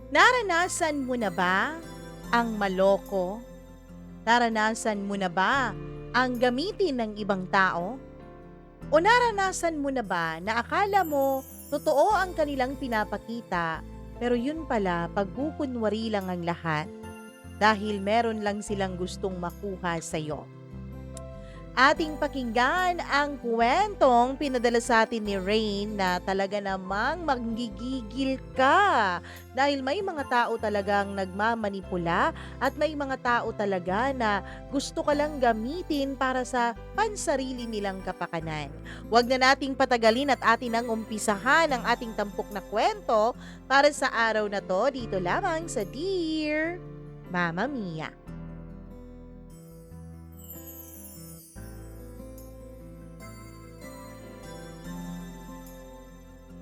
Naranasan mo na ba ang maloko? Naranasan mo na ba ang gamitin ng ibang tao? O naranasan mo na ba na akala mo totoo ang kanilang pinapakita pero yun pala pagkukunwari lang ang lahat dahil meron lang silang gustong makuha sa'yo? Ating pakinggan ang kwentong pinadala sa atin ni Rain na talaga namang manggigigil ka dahil may mga tao talagang nagmamanipula at may mga tao talaga na gusto ka lang gamitin para sa pansarili nilang kapakanan. Huwag na nating patagalin at atin ang umpisahan ang ating tampok na kwento para sa araw na to dito lamang sa Dear Mama Mia.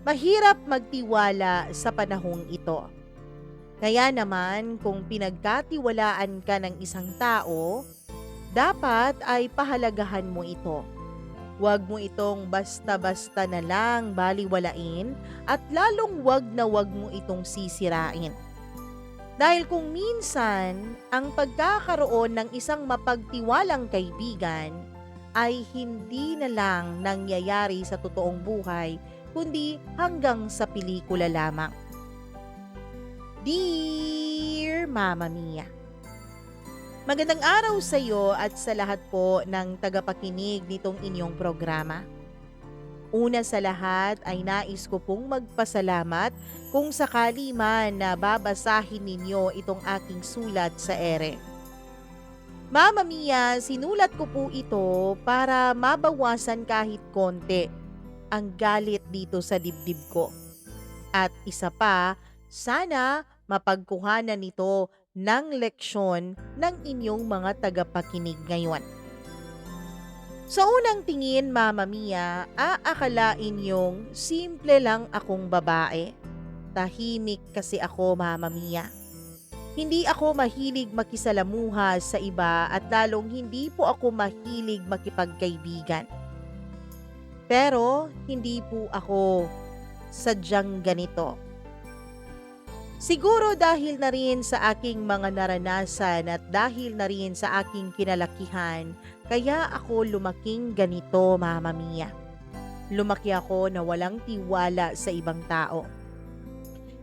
Mahirap magtiwala sa panahong ito. Kaya naman kung pinagkatiwalaan ka ng isang tao, dapat ay pahalagahan mo ito. Huwag mo itong basta-basta na lang baliwalain at lalong wag na wag mo itong sisirain. Dahil kung minsan, ang pagkakaroon ng isang mapagtiwalang kaibigan ay hindi na lang nangyayari sa totoong buhay, kundi hanggang sa pelikula lamang. Dear Mama Mia, magandang araw sa iyo at sa lahat po ng tagapakinig nitong inyong programa. Una sa lahat ay nais ko pong magpasalamat kung sakali man na babasahin ninyo itong aking sulat sa ere. Mama Mia, sinulat ko po ito para mabawasan kahit konti ang galit dito sa dibdib ko. At isa pa, sana mapagkuhanan nito ng leksyon ng inyong mga tagapakinig ngayon. Sa unang tingin, Mama Mia, aakalain yung simple lang akong babae. Tahimik kasi ako, Mama Mia. Hindi ako mahilig makisalamuha sa iba at lalong hindi po ako mahilig makipagkaibigan. Pero hindi po ako sadyang ganito. Siguro dahil na rin sa aking mga naranasan at dahil na rin sa aking kinalakihan, kaya ako lumaking ganito, Mama Mia. Lumaki ako na walang tiwala sa ibang tao.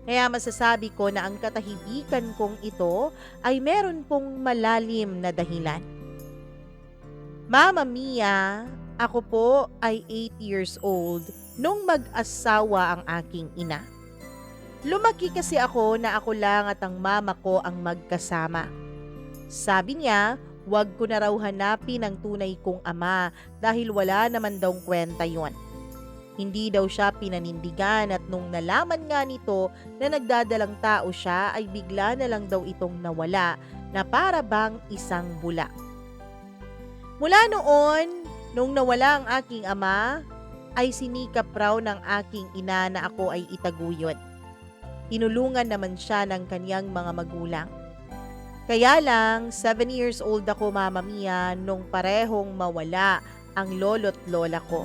Kaya masasabi ko na ang katahimikan kong ito ay meron pong malalim na dahilan. Mama Mia, ako po ay 8 years old nung mag-asawa ang aking ina. Lumaki kasi ako na ako lang at ang mama ko ang magkasama. Sabi niya, wag ko na raw hanapin ang tunay kong ama dahil wala naman daw kwenta yon. Hindi daw siya pinanindigan at nung nalaman nga nito na nagdadalang tao siya ay bigla na lang daw itong nawala na para bang isang bula. Mula noon, nung nawala ang aking ama, ay sinikap raw ng aking ina na ako ay itaguyod. Tinulungan naman siya ng kanyang mga magulang. Kaya lang, 7 years old ako, Mama Mia, nung parehong mawala ang lolo't lola ko.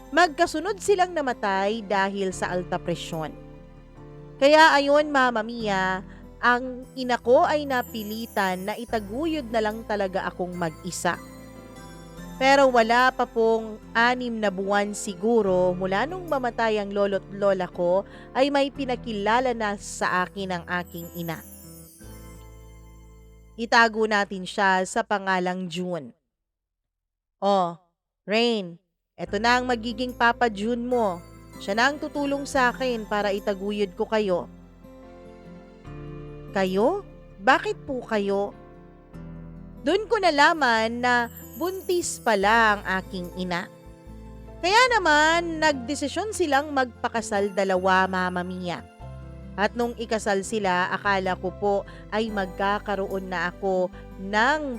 Magkasunod silang namatay dahil sa alta presyon. Kaya ayon, Mama Mia, ang ina ko ay napilitan na itaguyod na lang talaga akong mag-isa. Pero wala pa pong 6 na buwan siguro mula nung mamatay ang lolo't lola ko ay may pinakilala na sa akin ang aking ina. Itago natin siya sa pangalang June. Oh, Rain, eto na ang magiging Papa June mo. Siya na ang tutulong sa akin para itaguyod ko kayo. Kayo? Bakit po kayo? Doon ko nalaman na buntis pala ang aking ina. Kaya naman, nagdesisyon silang magpakasal dalawa, Mama Mia. At nung ikasal sila, akala ko po ay magkakaroon na ako ng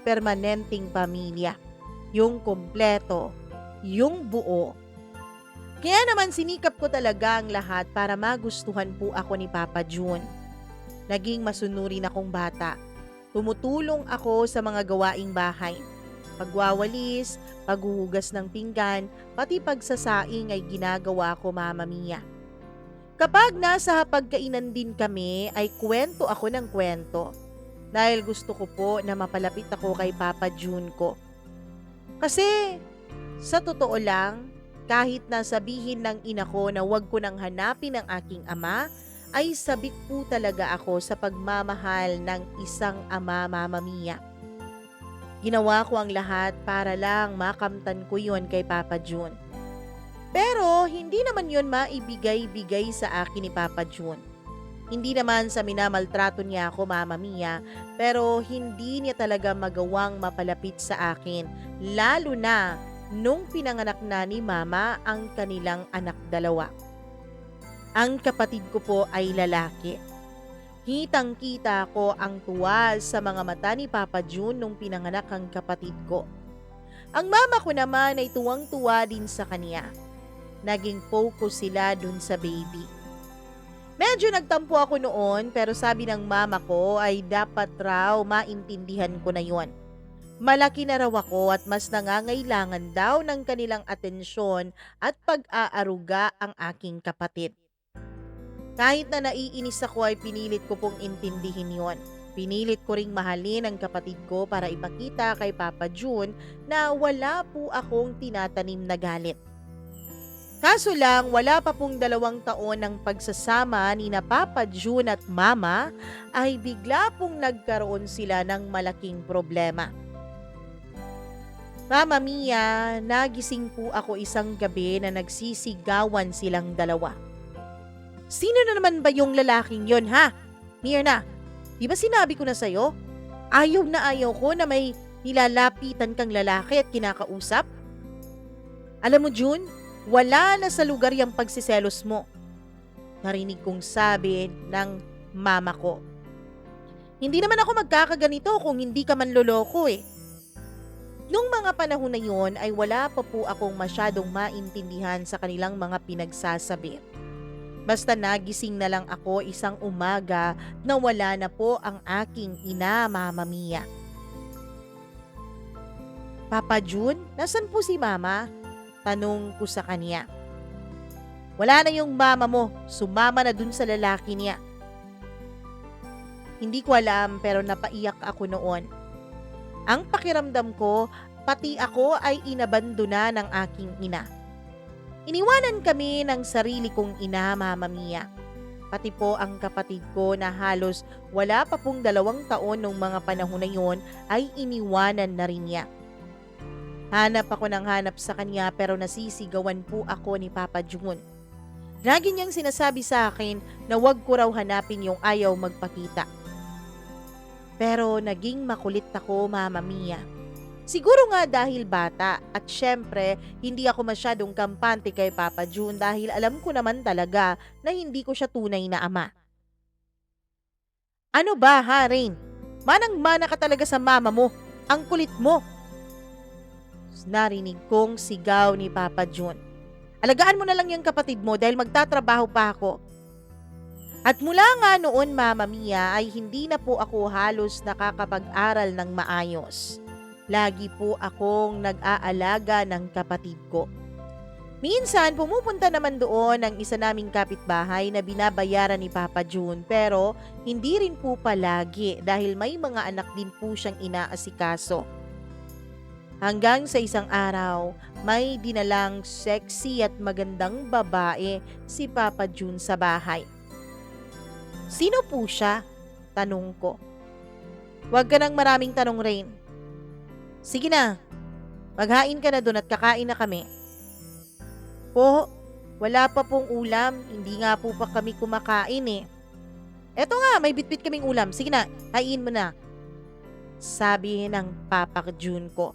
permanenteng pamilya. Yung kompleto, yung buo. Kaya naman sinikap ko talaga ang lahat para magustuhan po ako ni Papa June. Naging masunurin akong bata. Tumutulong ako sa mga gawaing bahay. Pagwawalis, paghuhugas ng pinggan, pati pagsasaing ay ginagawa ko, Mama Mia. Kapag nasa hapagkainan din kami ay kwento ako ng kwento dahil gusto ko po na mapalapit ako kay Papa June ko. Kasi sa totoo lang, kahit na sabihin ng ina ko na wag ko nang hanapin ang aking ama, ay sabik po talaga ako sa pagmamahal ng isang ama, Mama Mia. Ginawa ko ang lahat para lang makamtan ko yon kay Papa June. Pero hindi naman yon maibigay-bigay sa akin ni Papa June. Hindi naman sa minamaltrato niya ako, Mama Mia, pero hindi niya talaga magawang mapalapit sa akin, lalo na nung pinanganak na ni Mama ang kanilang anak dalawa. Ang kapatid ko po ay lalaki. Kitang-kita ko ang tuwa sa mga mata ni Papa June nung pinanganak ang kapatid ko. Ang mama ko naman ay tuwang-tuwa din sa kanya. Naging focus sila dun sa baby. Medyo nagtampo ako noon pero sabi ng mama ko ay dapat raw maintindihan ko na yon. Malaki na raw ako at mas nangangailangan daw ng kanilang atensyon at pag-aaruga ang aking kapatid. Kahit na naiinis ako ay pinilit ko pong intindihin yon. Pinilit ko ring mahalin ang kapatid ko para ipakita kay Papa June na wala po akong tinatanim na galit. Kaso lang, wala pa pong 2 taon ng pagsasama ni na Papa June at Mama ay bigla pong nagkaroon sila ng malaking problema. Mama Mia, nagising po ako isang gabi na nagsisigawan silang dalawa. Sino na naman ba yung lalaking yon, ha? Mirna, di ba sinabi ko na sa'yo? Ayaw na ayaw ko na may nilalapitan kang lalaki at kinakausap. Alam mo, June, wala na sa lugar yung pagsiselos mo. Narinig kong sabi ng mama ko. Hindi naman ako magkakaganito kung hindi ka manloloko eh. Nung mga panahon na yon ay wala pa po akong masyadong maintindihan sa kanilang mga pinagsasabi. Basta nagising na lang ako isang umaga na wala na po ang aking ina, Mama Mia. Papa June, nasan po si Mama? Tanong ko sa kanya. Wala na yung mama mo, sumama na dun sa lalaki niya. Hindi ko alam pero napaiyak ako noon. Ang pakiramdam ko, pati ako ay inabandona ng aking ina. Iniwanan kami ng sarili kong ina, Mama Mia. Pati po ang kapatid ko na halos wala pa pong 2 taon nung mga panahon na yon ay iniwanan na rin niya. Hanap ako ng hanap sa kanya pero nasisigawan po ako ni Papa June. Lagi niyang sinasabi sa akin na wag ko raw hanapin yung ayaw magpakita. Pero naging makulit ako, Mama Mia. Siguro nga dahil bata at syempre hindi ako masyadong kampante kay Papa June dahil alam ko naman talaga na hindi ko siya tunay na ama. Ano ba, ha, Rain? Manang-mana ka talaga sa mama mo. Ang kulit mo. Narinig kong sigaw ni Papa June. Alagaan mo na lang yung kapatid mo dahil magtatrabaho pa ako. At mula nga noon, Mama Mia, ay hindi na po ako halos nakakapag-aral ng maayos. Lagi po akong nag-aalaga ng kapatid ko. Minsan, pumupunta naman doon ang isa naming kapitbahay na binabayaran ni Papa June pero hindi rin po palagi dahil may mga anak din po siyang inaasikaso. Hanggang sa isang araw, may dinalang sexy at magandang babae si Papa June sa bahay. Sino po siya? Tanong ko. Huwag ka ng maraming tanong, Rain. Sige na, maghain ka na doon at kakain na kami. Po, wala pa pong ulam, hindi nga po pa kami kumakain eh. Eto nga, may bitbit kaming ulam, sige na, hain mo na. Sabi ng Papa June ko.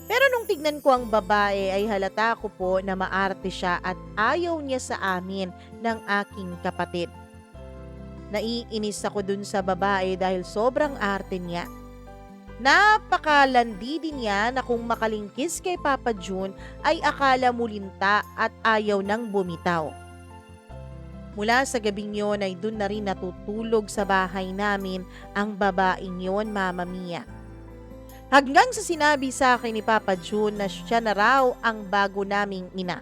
Pero nung tignan ko ang babae ay halata ko po na maarte siya at ayaw niya sa amin ng aking kapatid. Naiinis ako dun sa babae dahil sobrang arte niya. Napakalandi din niya na kung makalingkis kay Papa June ay akala mulinta at ayaw nang bumitaw. Mula sa gabing yon ay dun na rin natutulog sa bahay namin ang babaeng yon, Mama Mia. Hanggang sa sinabi sa akin ni Papa June na siya na raw ang bago naming ina.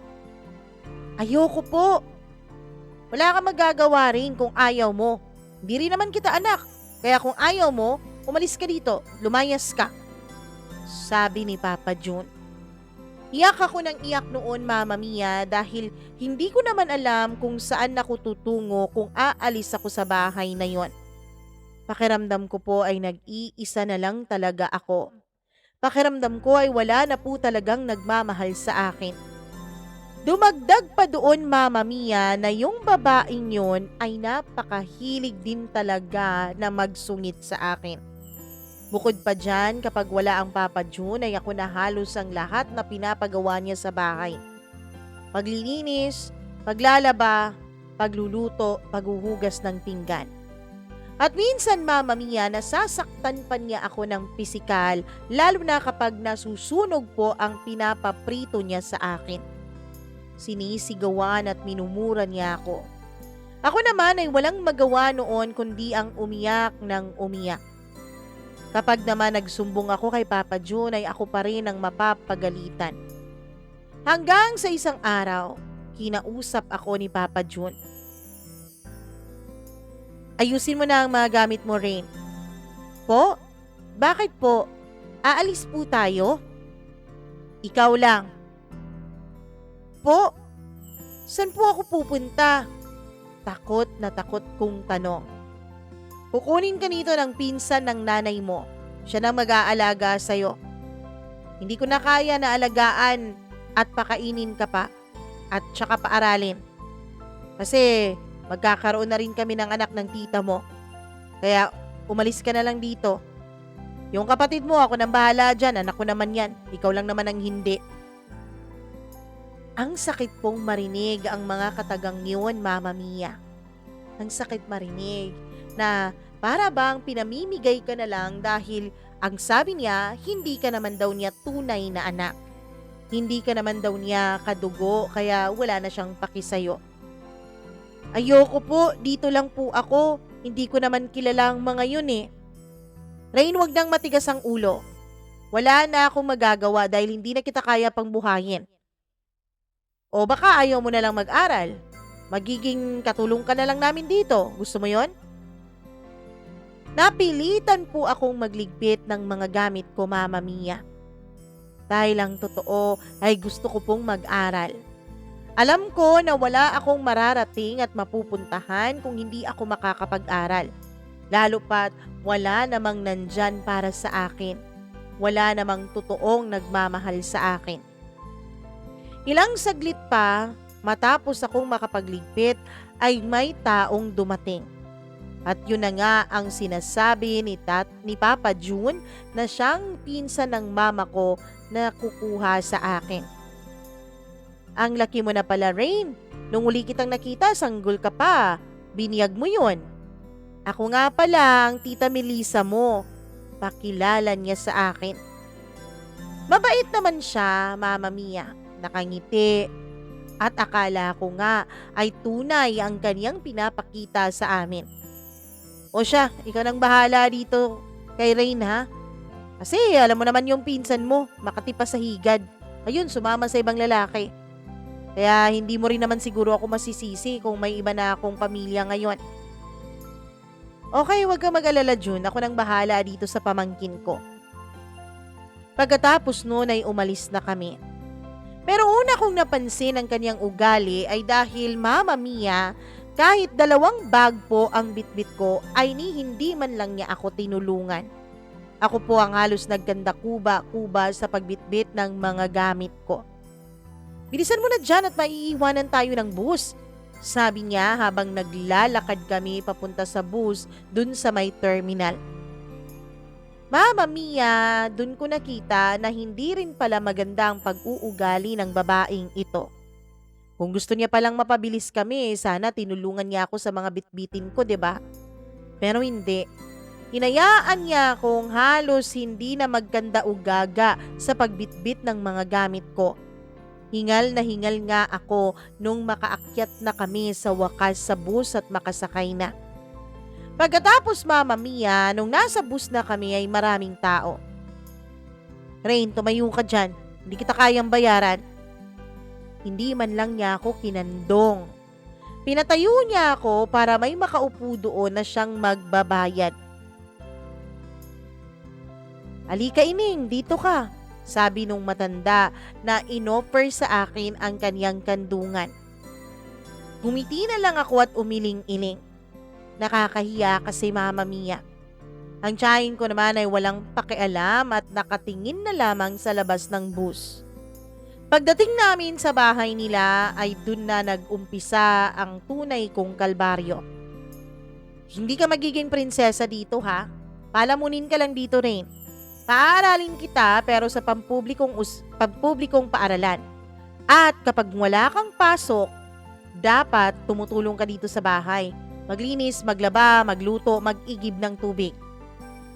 Ayoko po. Wala kang magagawa rin kung ayaw mo. Hindi rin naman kita anak. Kaya kung ayaw mo, umalis ka dito, lumayas ka. Sabi ni Papa June. Iyak ako ng iyak noon, Mama Mia, dahil hindi ko naman alam kung saan ako tutungo kung aalis ako sa bahay na yon. Pakiramdam ko po ay nag-iisa na lang talaga ako. Pakiramdam ko ay wala na po talagang nagmamahal sa akin. Dumagdag pa doon, Mama Mia, na yung babaeng yon ay napakahilig din talaga na magsungit sa akin. Bukod pa dyan, kapag wala ang Papa June ay ako na halos ang lahat na pinapagawa niya sa bahay. Paglilinis, paglalaba, pagluluto, paghuhugas ng pinggan. At minsan, Mama Mia, nasasaktan pa niya ako ng pisikal, lalo na kapag nasusunog po ang pinapaprito niya sa akin. Sinisigawan at minumura niya ako. Ako naman ay walang magawa noon kundi ang umiyak ng umiyak. Kapag naman nagsumbong ako kay Papa June ay ako pa rin ang mapapagalitan. Hanggang sa isang araw, kinausap ako ni Papa June. Ayusin mo na ang mga gamit mo, Rain. Po? Bakit po? Aalis po tayo? Ikaw lang. Po? Saan po ako pupunta? Takot na takot kong tanong. Kukunin ka nito ng pinsan ng nanay mo. Siya nang mag-aalaga sa'yo. Hindi ko na kaya na alagaan at pakainin ka pa at tsaka paaralin. Kasi magkakaroon na rin kami ng anak ng tita mo. Kaya umalis ka na lang dito. Yung kapatid mo, ako nang bahala dyan. Anak ko naman yan. Ikaw lang naman ang hindi. Ang sakit pong marinig ang mga katagang yun, Mama Mia. Ang sakit marinig na para bang pinamimigay ka na lang dahil ang sabi niya, hindi ka naman daw niya tunay na anak. Hindi ka naman daw niya kadugo kaya wala na siyang paki sa'yo. Ayoko po, dito lang po ako. Hindi ko naman kilala ang mga yun eh. Rain, wag nang matigas ang ulo. Wala na akong magagawa dahil hindi na kita kaya pang buhayin. O baka ayaw mo na lang mag-aral. Magiging katulong ka na lang namin dito. Gusto mo yon? Napilitan po akong magligpit ng mga gamit ko, Mama Mia. Dahil ang totoo ay gusto ko pong mag-aral. Alam ko na wala akong mararating at mapupuntahan kung hindi ako makakapag-aral. Lalo pat wala namang nandyan para sa akin. Wala namang totoong nagmamahal sa akin. Ilang saglit pa, matapos akong makapagligpit, ay may taong dumating. At yun na nga ang sinasabi ni Papa June na siyang pinsan ng mama ko na kukuha sa akin. Ang laki mo na pala, Rain. Nung uli kitang nakita, sanggol ka pa. Biniyag mo yun. Ako nga pala ang tita Melissa mo. Pakilala niya sa akin. Mabait naman siya, Mama Mia. Nakangiti. At akala ko nga ay tunay ang kaniyang pinapakita sa amin. O siya, ikaw nang bahala dito kay Rain ha. Kasi alam mo naman yung pinsan mo, makati pa sa higad. Ayun, sumama sa ibang lalaki. Kaya hindi mo rin naman siguro ako masisisi kung may iba na akong pamilya ngayon. Okay, wag ka mag-alala, June. Ako nang bahala dito sa pamangkin ko. Pagkatapos noon ay umalis na kami. Pero una kong napansin ang kanyang ugali ay dahil, Mama Mia, kahit 2 bag po ang bitbit ko ay hindi man lang niya ako tinulungan. Ako po ang halos nagkanda kuba-kuba sa pagbitbit ng mga gamit ko. Bilisan mo na dyan at maiiwanan tayo ng bus, sabi niya habang naglalakad kami papunta sa bus dun sa may terminal. Mama Mia, dun ko nakita na hindi rin pala maganda ang pag-uugali ng babaeng ito. Kung gusto niya palang mapabilis kami, sana tinulungan niya ako sa mga bitbitin ko, 'di ba? Pero hindi. Hinayaan niya akong halos hindi na magkanda o gaga sa pagbitbit ng mga gamit ko. Hingal na hingal nga ako nung makaakyat na kami sa wakas sa bus at makasakay na. Pagkatapos, Mama Mia, nung nasa bus na kami ay maraming tao. Rain, tumayo ka dyan. Hindi kita kayang bayaran. Hindi man lang niya ako kinandong. Pinatayo niya ako para may makaupo doon na siyang magbabayad. "Halika ining, dito ka," sabi nung matanda na inoffer sa akin ang kaniyang kandungan. Ngumiti na lang ako at umiling-iling. Nakakahiya kasi Mama Mia. Ang tiyahin ko naman ay walang pakialam at nakatingin na lamang sa labas ng bus. Pagdating namin sa bahay nila ay dun na nag-umpisa ang tunay kong kalbaryo. "Hindi ka magiging prinsesa dito ha. Palamunin ka lang dito rin. Paaralin kita pero sa pampublikong paaralan. At kapag wala kang pasok, dapat tumutulong ka dito sa bahay. Maglinis, maglaba, magluto, mag-igib ng tubig.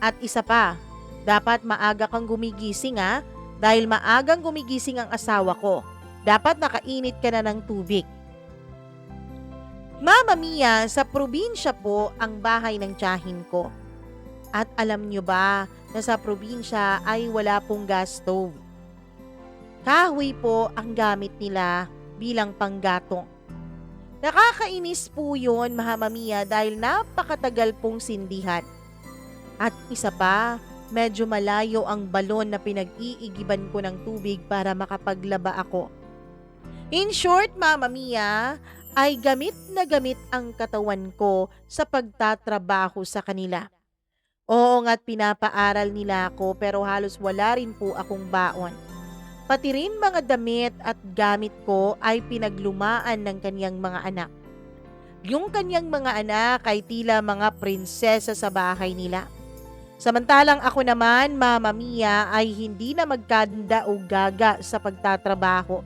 At isa pa, dapat maaga kang gumigising ha, dahil maagang gumigising ang asawa ko. Dapat nakainit ka na ng tubig." Mama Mia, sa probinsya po ang bahay ng tiyahin ko. At alam nyo ba na sa probinsya ay wala pong gas stove. Kahoy po ang gamit nila bilang panggatong. Nakakainis po yun, Mama Mia, dahil napakatagal pong sindihan. At isa pa, medyo malayo ang balon na pinag-iigiban ko ng tubig para makapaglaba ako. In short, Mama Mia, ay gamit na gamit ang katawan ko sa pagtatrabaho sa kanila. Oo nga't pinapaaral nila ako pero halos wala rin po akong baon. Pati rin mga damit at gamit ko ay pinaglumaan ng kanyang mga anak. Yung kanyang mga anak ay tila mga prinsesa sa bahay nila. Samantalang ako naman, Mama Mia, ay hindi na magkanda o gaga sa pagtatrabaho.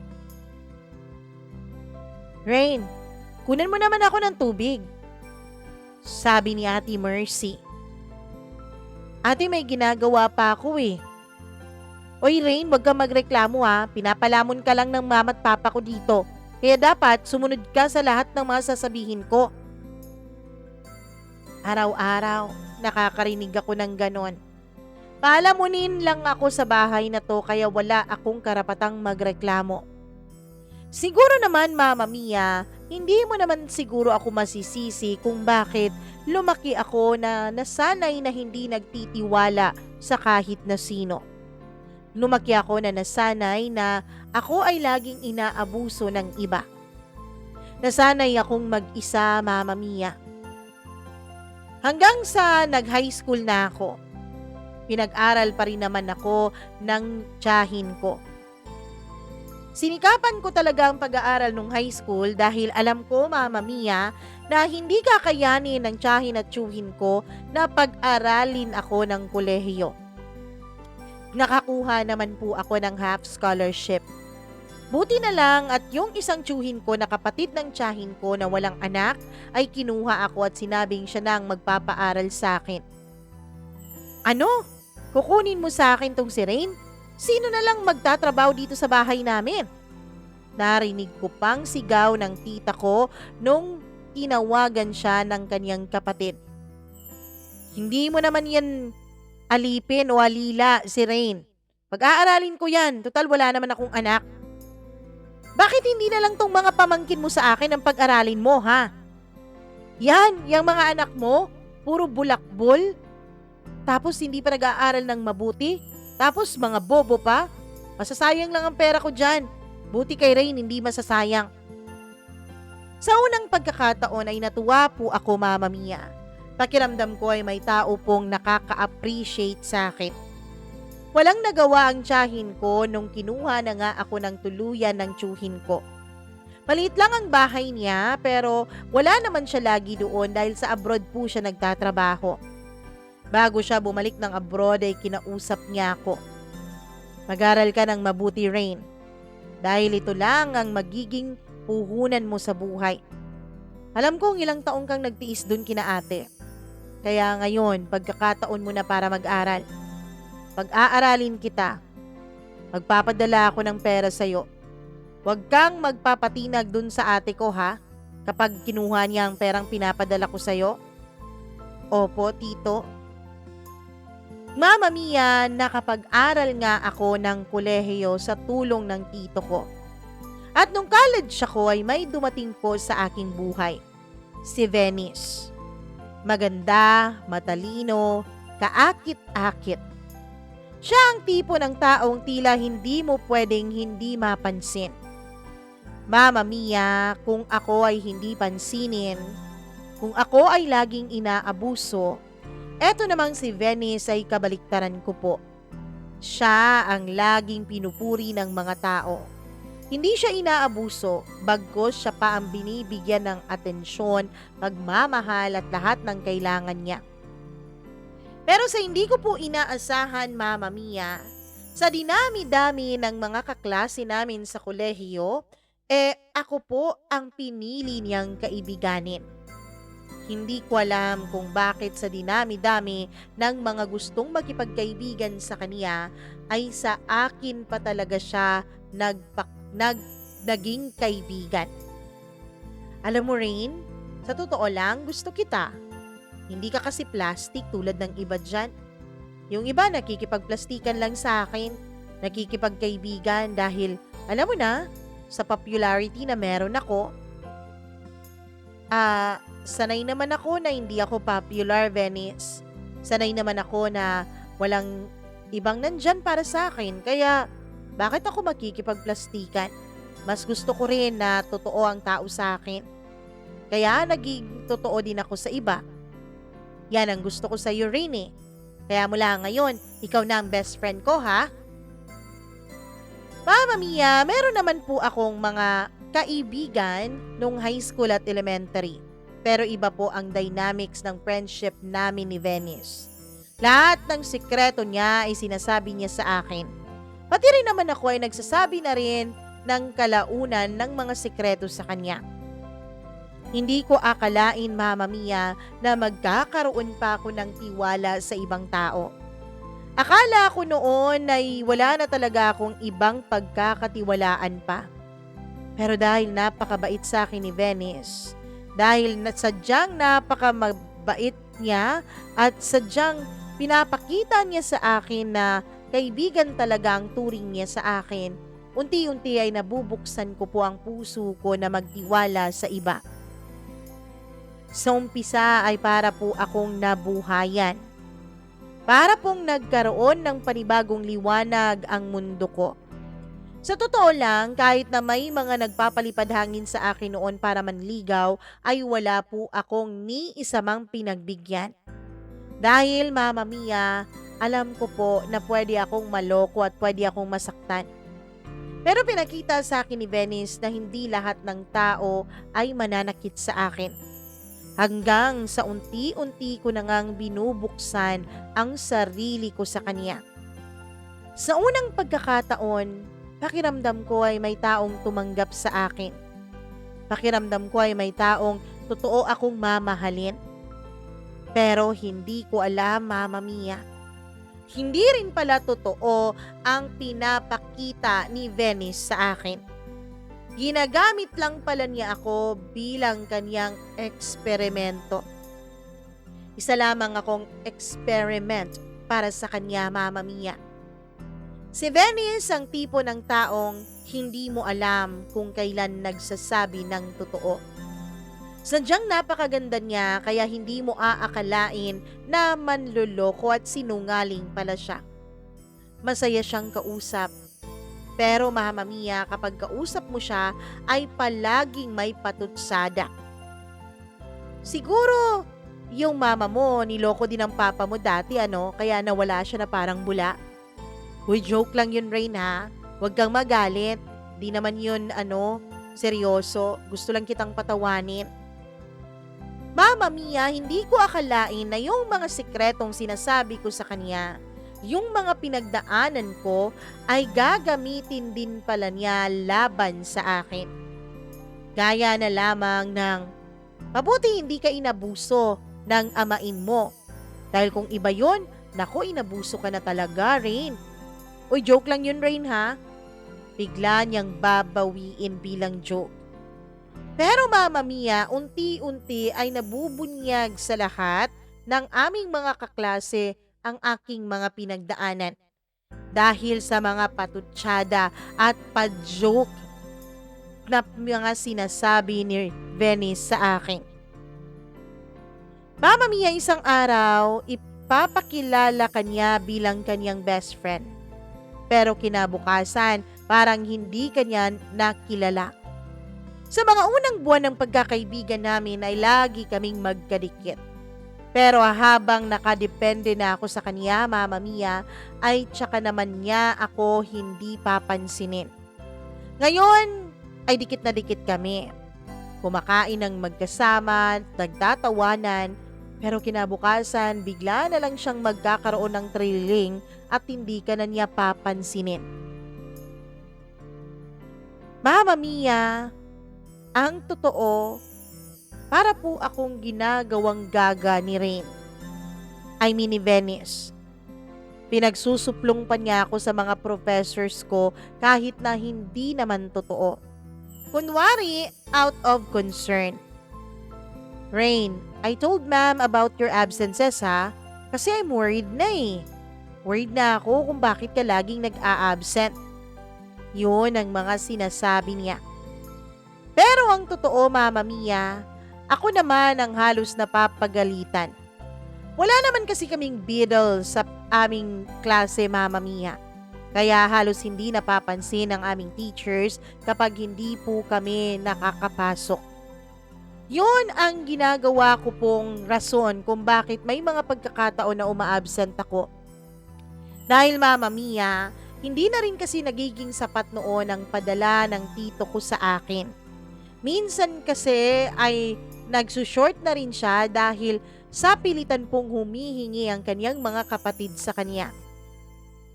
"Rain, kunan mo naman ako ng tubig," sabi ni Ate Mercy. "Ate, may ginagawa pa ako eh." "Oy Rain, wag kang magreklamo ha. Pinapalamon ka lang ng mama at papa ko dito. Kaya dapat sumunod ka sa lahat ng mga sasabihin ko." Araw-araw, nakakarinig ako ng ganon. Palamunin lang ako sa bahay na to kaya wala akong karapatang magreklamo. Siguro naman, Mama Mia, hindi mo naman siguro ako masisisi kung bakit lumaki ako na nasanay na hindi nagtitiwala sa kahit na sino. Lumaki ako na nasanay na ako ay laging inaabuso ng iba. Nasanay akong mag-isa, Mama Mia. Hanggang sa nag-high school na ako, pinag-aral pa rin naman ako ng tiyahin ko. Sinikapan ko talaga ang pag-aaral nung high school dahil alam ko, Mama Mia, na hindi kakayanin ng tiyahin at tiyuhin ko na pag-aralin ako ng kolehiyo. Nakakuha naman po ako ng half scholarship. Buti na lang at yung isang tiyuhin ko na kapatid ng tiyahin ko na walang anak ay kinuha ako at sinabing siya na ang magpapaaral sa akin. "Ano? Kukunin mo sa akin tong si Rain? Sino na lang magtatrabaho dito sa bahay namin?" Narinig ko pang sigaw ng tita ko nung tinawagan siya ng kanyang kapatid. "Hindi mo naman yan alipin o alila si Rain. Pag-aaralin ko yan, total wala naman akong anak." "Bakit hindi na lang tong mga pamangkin mo sa akin ang pag-aralin mo, ha? Yan, yung mga anak mo, puro bulakbol. Tapos hindi pa nag-aaral ng mabuti. Tapos mga bobo pa. Masasayang lang ang pera ko dyan. Buti kay Rain hindi masasayang." Sa unang pagkakataon ay natuwa po ako, Mama Mia. Pakiramdam ko ay may tao pong nakaka-appreciate sa akin. Walang nagawa ang tiyahin ko nung kinuha na nga ako ng tuluyan ng tiyuhin ko. Maliit lang ang bahay niya pero wala naman siya lagi doon dahil sa abroad po siya nagtatrabaho. Bago siya bumalik ng abroad ay kinausap niya ako. "Mag-aral ka ng mabuti, Rain. Dahil ito lang ang magiging puhunan mo sa buhay. Alam kong ilang taong kang nagtiis dun kina ate. Kaya ngayon, pagkakataon mo na para mag-aral. Pag-aaralin kita. Magpapadala ako ng pera sa'yo. Huwag kang magpapatinag dun sa ate ko ha, kapag kinuha niya ang perang pinapadala ko sa'yo." "Opo, tito." Mama Mia, nakapag-aral nga ako ng kolehiyo sa tulong ng tito ko. At nung college ako ay may dumating po sa aking buhay, si Venice. Maganda, matalino, kaakit-akit. Siya ang tipo ng taong tila hindi mo pwedeng hindi mapansin. Mama Mia, kung ako ay hindi pansinin, kung ako ay laging inaabuso, eto namang si Venice ay kabaliktaran ko po. Siya ang laging pinupuri ng mga tao. Hindi siya inaabuso, bagkus siya pa ang binibigyan ng atensyon, pagmamahal at lahat ng kailangan niya. Pero sa hindi ko po inaasahan, Mama Mia, sa dinami-dami ng mga kaklase namin sa kolehiyo, ako po ang pinili niyang kaibiganin. Hindi ko alam kung bakit sa dinami-dami ng mga gustong makipagkaibigan sa kanya ay sa akin pa talaga siya naging kaibigan. Alam mo Rain, sa totoo lang gusto kita. Hindi ka kasi plastic tulad ng iba dyan. Yung iba nakikipagplastikan lang sa akin, nakikipagkaibigan dahil alam mo na, sa popularity na meron ako. Sanay naman ako na hindi ako popular, Venice. Sanay naman ako na walang ibang nandyan para sa akin. Kaya, bakit ako makikipagplastikan? Mas gusto ko rin na totoo ang tao sa akin. Kaya, naging totoo din ako sa iba. Yan ang gusto ko sa iyo, Rain eh. Kaya mula ngayon, ikaw na ang best friend ko, ha? Mama Mia, meron naman po akong mga kaibigan nung high school at elementary. Pero iba po ang dynamics ng friendship namin ni Venice. Lahat ng sikreto niya ay sinasabi niya sa akin. Pati rin naman ako ay nagsasabi na rin ng kalaunan ng mga sikreto sa kanya. Hindi ko akalain, Mama Mia, na magkakaroon pa ako ng tiwala sa ibang tao. Akala ko noon ay wala na talaga akong ibang pagkakatiwalaan pa. Pero dahil napakabait sa akin ni Venice, dahil sadyang napakamabait niya at sadyang pinapakita niya sa akin na kaibigan talaga ang turing niya sa akin, unti-unti ay nabubuksan ko po ang puso ko na magtiwala sa iba. Sa umpisa ay para po akong nabuhayan. Para pong nagkaroon ng panibagong liwanag ang mundo ko. Sa totoo lang, kahit na may mga nagpapalipad hangin sa akin noon para manligaw, ay wala po akong ni isa mang pinagbigyan. Dahil, Mama Mia, alam ko po na pwede akong maloko at pwede akong masaktan. Pero pinakita sa akin ni Venice na hindi lahat ng tao ay mananakit sa akin. Hanggang sa unti-unti ko na ngang binubuksan ang sarili ko sa kanya. Sa unang pagkakataon, pakiramdam ko ay may taong tumanggap sa akin. Pakiramdam ko ay may taong totoo akong mamahalin. Pero hindi ko alam, Mama Mia. Hindi rin pala totoo ang pinapakita ni Venice sa akin. Ginagamit lang pala niya ako bilang kanyang eksperimento. Isa lamang akong experiment para sa kanya, Mama Mia. Si Venice ang tipo ng taong hindi mo alam kung kailan nagsasabi ng totoo. Sadyang napakaganda niya kaya hindi mo aakalain na manloloko at sinungaling pala siya. Masaya siyang kausap. Pero Mama Mia, kapag kausap mo siya ay palaging may patutsada. Siguro yung mama mo niloko din ng papa mo dati kaya nawala siya na parang bula. Uy, joke lang yun, Rain, ha? Huwag kang magalit. Di naman yun, seryoso. Gusto lang kitang patawanin. Mama Mia, hindi ko akalain na yung mga sikretong sinasabi ko sa kanya, yung mga pinagdaanan ko, ay gagamitin din pala niya laban sa akin. Gaya na lamang ng, mabuti hindi ka inabuso ng amain mo. Dahil kung iba yun, naku, inabuso ka na talaga, Rain. Uy, joke lang yun, Rain, ha? Bigla niyang babawiin bilang joke. Pero Mama Mia, unti-unti ay nabubunyag sa lahat ng aming mga kaklase ang aking mga pinagdaanan. Dahil sa mga patutsada at pa-joke. na mga sinasabi ni Venice sa akin. Mama Mia, isang araw, ipapakilala kanya bilang kanyang best friend. Pero kinabukasan, parang hindi kanya nakilala. Sa mga unang buwan ng pagkakaibigan namin ay lagi kaming magkadikit. Pero habang nakadepende na ako sa kanya, Mama Mia, ay tsaka naman niya ako hindi papansinin. Ngayon ay dikit na dikit kami. Kumakain ng magkasama, nagtatawanan, pero kinabukasan bigla na lang siyang magkakaroon ng thrilling at hindi ka na niya papansinin. Mama Mia, ang totoo, para po akong ginagawang gaga ni Rain. I mean ni Venice. Pinagsusuplong pa niya ako sa mga professors ko kahit na hindi naman totoo. Kunwari, out of concern. Rain, I told ma'am about your absences ha, kasi I'm worried na eh. Worried na ako kung bakit ka laging nag-a-absent. Yun ang mga sinasabi niya. Pero ang totoo, Mama Mia, ako naman ang halos napapagalitan. Wala naman kasi kaming beadle sa aming klase, Mama Mia. Kaya halos hindi napapansin ng aming teachers kapag hindi po kami nakakapasok. Yun ang ginagawa ko pong rason kung bakit may mga pagkakataon na uma-absent ako. Dahil Mama Mia, hindi na rin kasi nagiging sapat noon ang padala ng tito ko sa akin. Minsan kasi ay nagsushort na rin siya dahil sa pilitan pong humihingi ang kanyang mga kapatid sa kanya.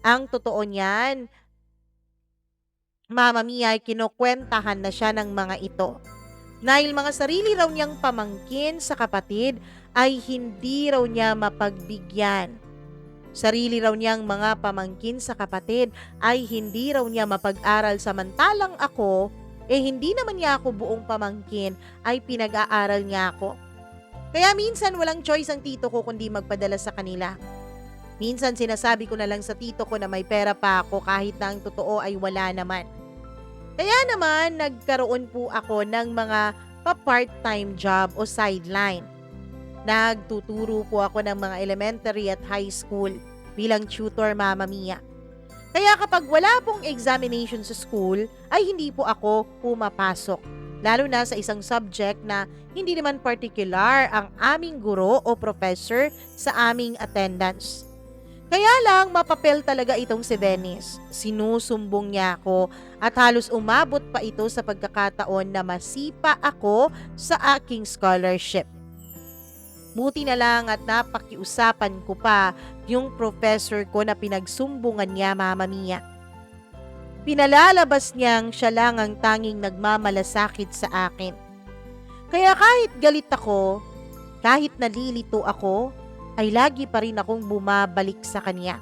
Ang totoo niyan, Mama Mia, ay kinukwentahan na siya ng mga ito. Dahil mga sarili raw niyang pamangkin sa kapatid ay hindi raw niya mapagbigyan. Sarili raw niyang mga pamangkin sa kapatid ay hindi raw niya mapag-aral samantalang ako, hindi naman niya ako buong pamangkin ay pinag-aaral niya ako. Kaya minsan walang choice ang tito ko kundi magpadala sa kanila. Minsan sinasabi ko na lang sa tito ko na may pera pa ako kahit na ang totoo ay wala naman. Kaya naman nagkaroon po ako ng mga pa-part-time job o sideline. Nagtuturo po ako ng mga elementary at high school bilang tutor, Mama Mia. Kaya kapag wala pong examination sa school, ay hindi po ako pumapasok. Lalo na sa isang subject na hindi naman particular ang aming guro o professor sa aming attendance. Kaya lang mapapel talaga itong si Venice. Sinusumbong niya ako at halos umabot pa ito sa pagkakataon na masipa ako sa aking scholarship. Buti na lang at napakiusapan ko pa yung professor ko na pinagsumbungan niya, Mama Mia. Pinalalabas niyang siya lang ang tanging nagmamalasakit sa akin. Kaya kahit galit ako, kahit nalilito ako, ay lagi pa rin akong bumabalik sa kanya.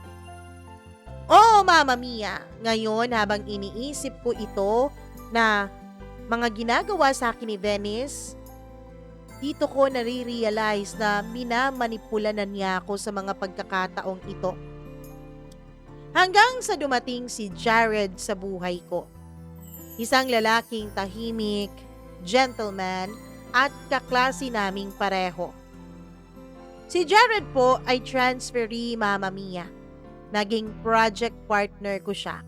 Oo, Mama Mia, ngayon habang iniisip ko ito na mga ginagawa sa akin ni Venice, dito ko nare-realize na minamanipula na niya ako sa mga pagkakataong ito. Hanggang sa dumating si Jared sa buhay ko. Isang lalaking tahimik, gentleman, at kaklase naming pareho. Si Jared po ay transferee, Mama Mia. Naging project partner ko siya.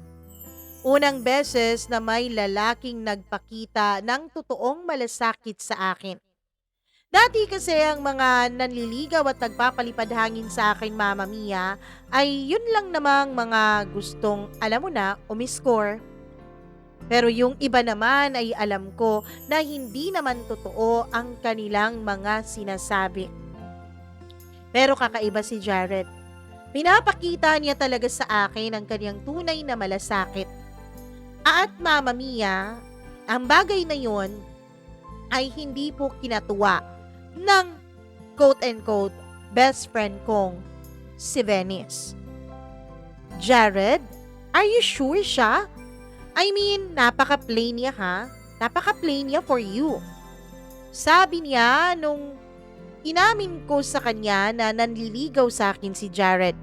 Unang beses na may lalaking nagpakita ng totoong malasakit sa akin. Dati kasi ang mga nanliligaw at nagpapalipad hangin sa akin, Mama Mia, ay yun lang namang mga gustong, alam mo na, umiscore. Pero yung iba naman ay alam ko na hindi naman totoo ang kanilang mga sinasabi. Pero kakaiba si Jared. Pinapakita niya talaga sa akin ang kanyang tunay na malasakit. At Mama Mia, ang bagay na yon ay hindi po kinatuwa ng quote-unquote best friend kong si Venice. Jared, are you sure siya? I mean, napaka-plain niya ha? Napaka-plain niya for you. Sabi niya nung inamin ko sa kanya na nanliligaw sa akin si Jared.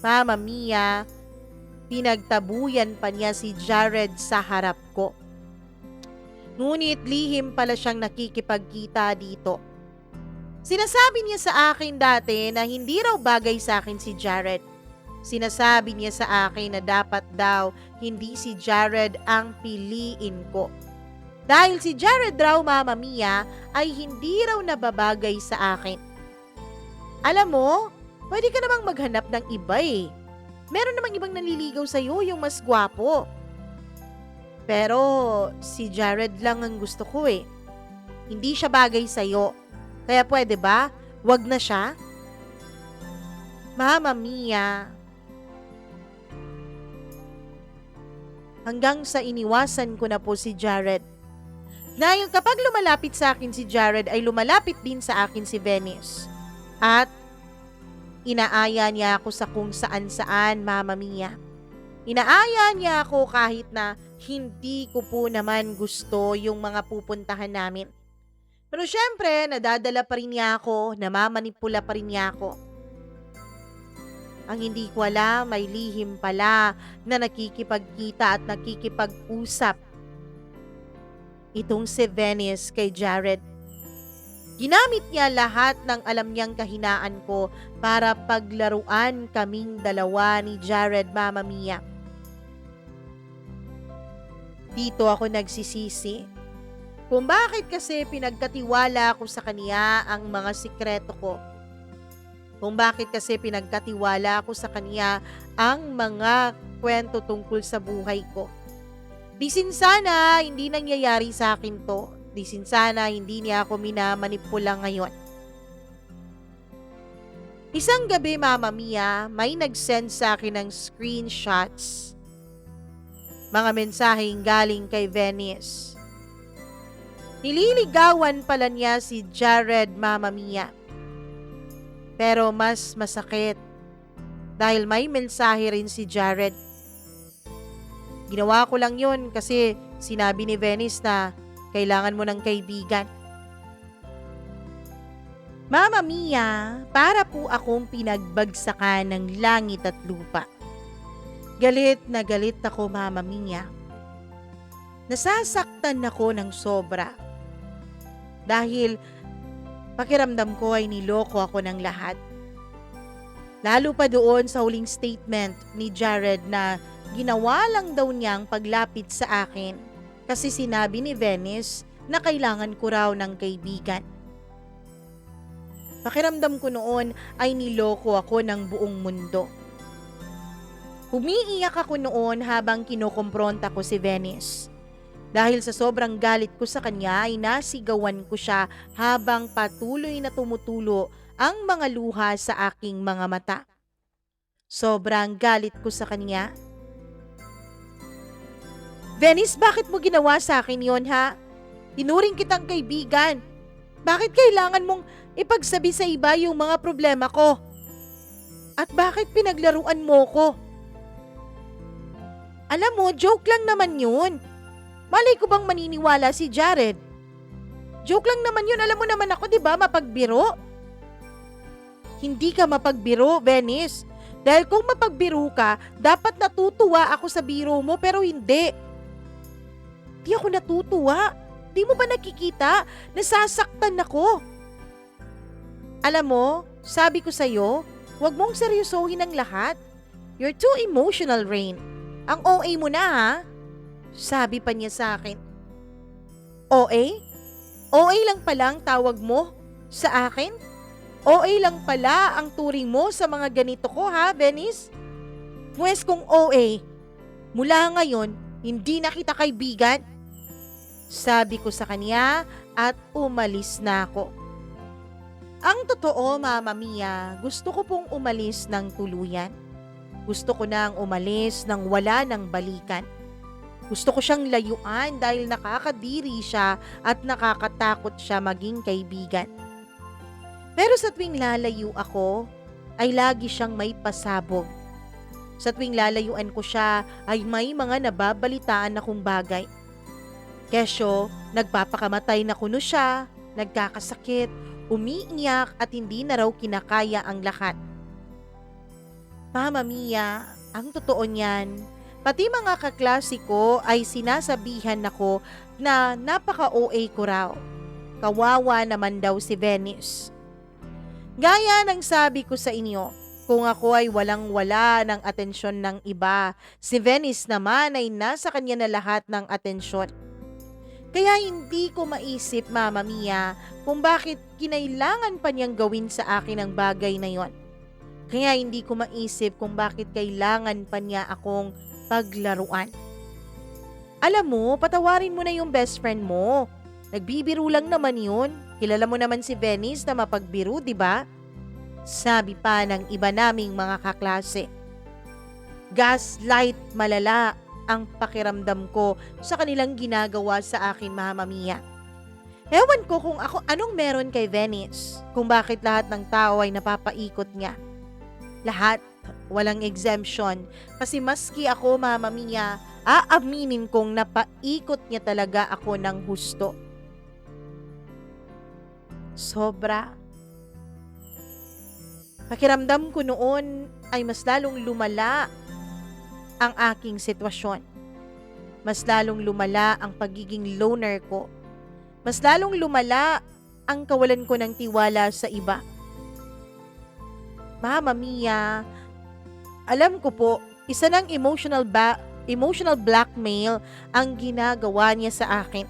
Mama Mia, Pinagtabuyan pa niya si Jared sa harap ko. Ngunit lihim pala siyang nakikipagkita dito. Sinasabi niya sa akin dati na hindi raw bagay sa akin si Jared. Sinasabi niya sa akin na dapat daw hindi si Jared ang piliin ko. Dahil si Jared raw, Mama Mia, ay hindi raw nababagay sa akin. Alam mo, pwede ka namang maghanap ng iba eh. Meron namang ibang naliligaw sa'yo, yung mas gwapo. Pero si Jared lang ang gusto ko eh. Hindi siya bagay sa'yo. Kaya pwede ba? Wag na siya? Mama Mia. Hanggang sa iniwasan ko na po si Jared. Dahil kapag lumalapit sa akin si Jared ay lumalapit din sa akin si Venice. At inaaya niya ako sa kung saan-saan, Mama Mia. Inaaya niya ako kahit na hindi ko po naman gusto yung mga pupuntahan namin. Pero syempre, nadadala pa rin niya ako, namamanipula pa rin niya ako. Ang hindi ko alam, may lihim pala na nakikipagkita at nakikipag-usap itong si Venice kay Jared. Ginamit niya lahat ng alam niyang kahinaan ko para paglaruan kaming dalawa ni Jared, Mama Mia. Dito ako nagsisisi kung bakit kasi pinagkatiwala ko sa kanya ang mga sikreto ko. Kung bakit kasi pinagkatiwala ko sa kanya ang mga kwento tungkol sa buhay ko. Disin sana hindi nangyayari sa akin to. Disin sana hindi niya ako minamanipula ngayon. Isang gabi, Mama Mia, may nag-send sa akin ng screenshots. Mga mensaheng galing kay Venice. Nililigawan pala niya si Jared, Mama Mia. Pero mas masakit dahil may mensahe rin si Jared. Ginawa ko lang yun kasi sinabi ni Venice na kailangan mo ng kaibigan. Mama Mia, para po akong pinagbagsakan ng langit at lupa. Galit na galit ako, Mama Mia. Nasasaktan ako ng sobra. Dahil pakiramdam ko ay niloko ako ng lahat. Lalo pa doon sa huling statement ni Jared na ginawa lang daw niyang paglapit sa akin kasi sinabi ni Venice na kailangan ko raw ng kaibigan. Pakiramdam ko noon ay niloko ako ng buong mundo. Umiiyak ako noon habang kinokompronta ko si Venice. Dahil sa sobrang galit ko sa kanya ay nasigawan ko siya habang patuloy na tumutulo ang mga luha sa aking mga mata. Sobrang galit ko sa kanya. Venice, bakit mo ginawa sa akin yon ha? Tinuring kitang kaibigan. Bakit kailangan mong ipagsabi sa iba yung mga problema ko? At bakit pinaglaruan mo ko? Alam mo, joke lang naman yun. Malay ko bang maniniwala si Jared? Joke lang naman yun, alam mo naman ako, di ba, mapagbiro? Hindi ka mapagbiro, Venice. Dahil kung mapagbiro ka, dapat natutuwa ako sa biro mo, pero hindi. Di ako natutuwa. Di mo ba nakikita? Nasasaktan ako. Alam mo, sabi ko sa'yo, huwag mong seryosohin ang lahat. You're too emotional, Rain. Ang OA mo na, ha? Sabi pa niya sa akin. OA? OA lang pala ang tawag mo sa akin? OA lang pala ang turing mo sa mga ganito ko, ha, Venice? Pwes kung OA, mula ngayon, hindi na kita kaibigan. Sabi ko sa kanya at umalis na ako. Ang totoo, Mama Mia, gusto ko pong umalis ng tuluyan. Gusto ko nang umalis nang wala ng balikan. Gusto ko siyang layuan dahil nakakadiri siya at nakakatakot siya maging kaibigan. Pero sa tuwing lalayo ako, ay lagi siyang may pasabog. Sa tuwing lalayuan ko siya, ay may mga nababalitaan akong bagay. Kesyo, nagpapakamatay na kuno siya, nagkakasakit, umiiyak at hindi na raw kinakaya ang lahat. Mama Mia, Ang totoo niyan, pati mga kaklase ko ay sinasabihan ako na napaka-OA ko raw. Kawawa naman daw si Venice. Gaya ng sabi ko sa inyo, kung ako ay walang-wala ng atensyon ng iba, si Venice naman ay nasa kanya na lahat ng atensyon. Kaya hindi ko maisip, Mama Mia, kung bakit kinailangan pa niyang gawin sa akin ang bagay na yon. Kaya hindi ko maisip kung bakit kailangan pa niya akong paglaruan. Alam mo, patawarin mo na yung best friend mo. Nagbibiro lang naman yun. Kilala mo naman si Venice na mapagbiro, di ba? Sabi pa ng iba naming mga kaklase. Gaslight malala ang pakiramdam ko sa kanilang ginagawa sa akin, Mama Mia. Ewan ko kung ako anong meron kay Venice, kung bakit lahat ng tao ay napapaikot niya. Lahat, walang exemption, kasi maski ako, Mama Mia, aaminin kong napaikot niya talaga ako ng husto. Sobra. Pakiramdam ko noon ay mas lalong lumala ang aking sitwasyon. Mas lalong lumala ang pagiging loner ko. Mas lalong lumala ang kawalan ko ng tiwala sa iba. Mama Mia, alam ko po, isa ng emotional blackmail ang ginagawa niya sa akin.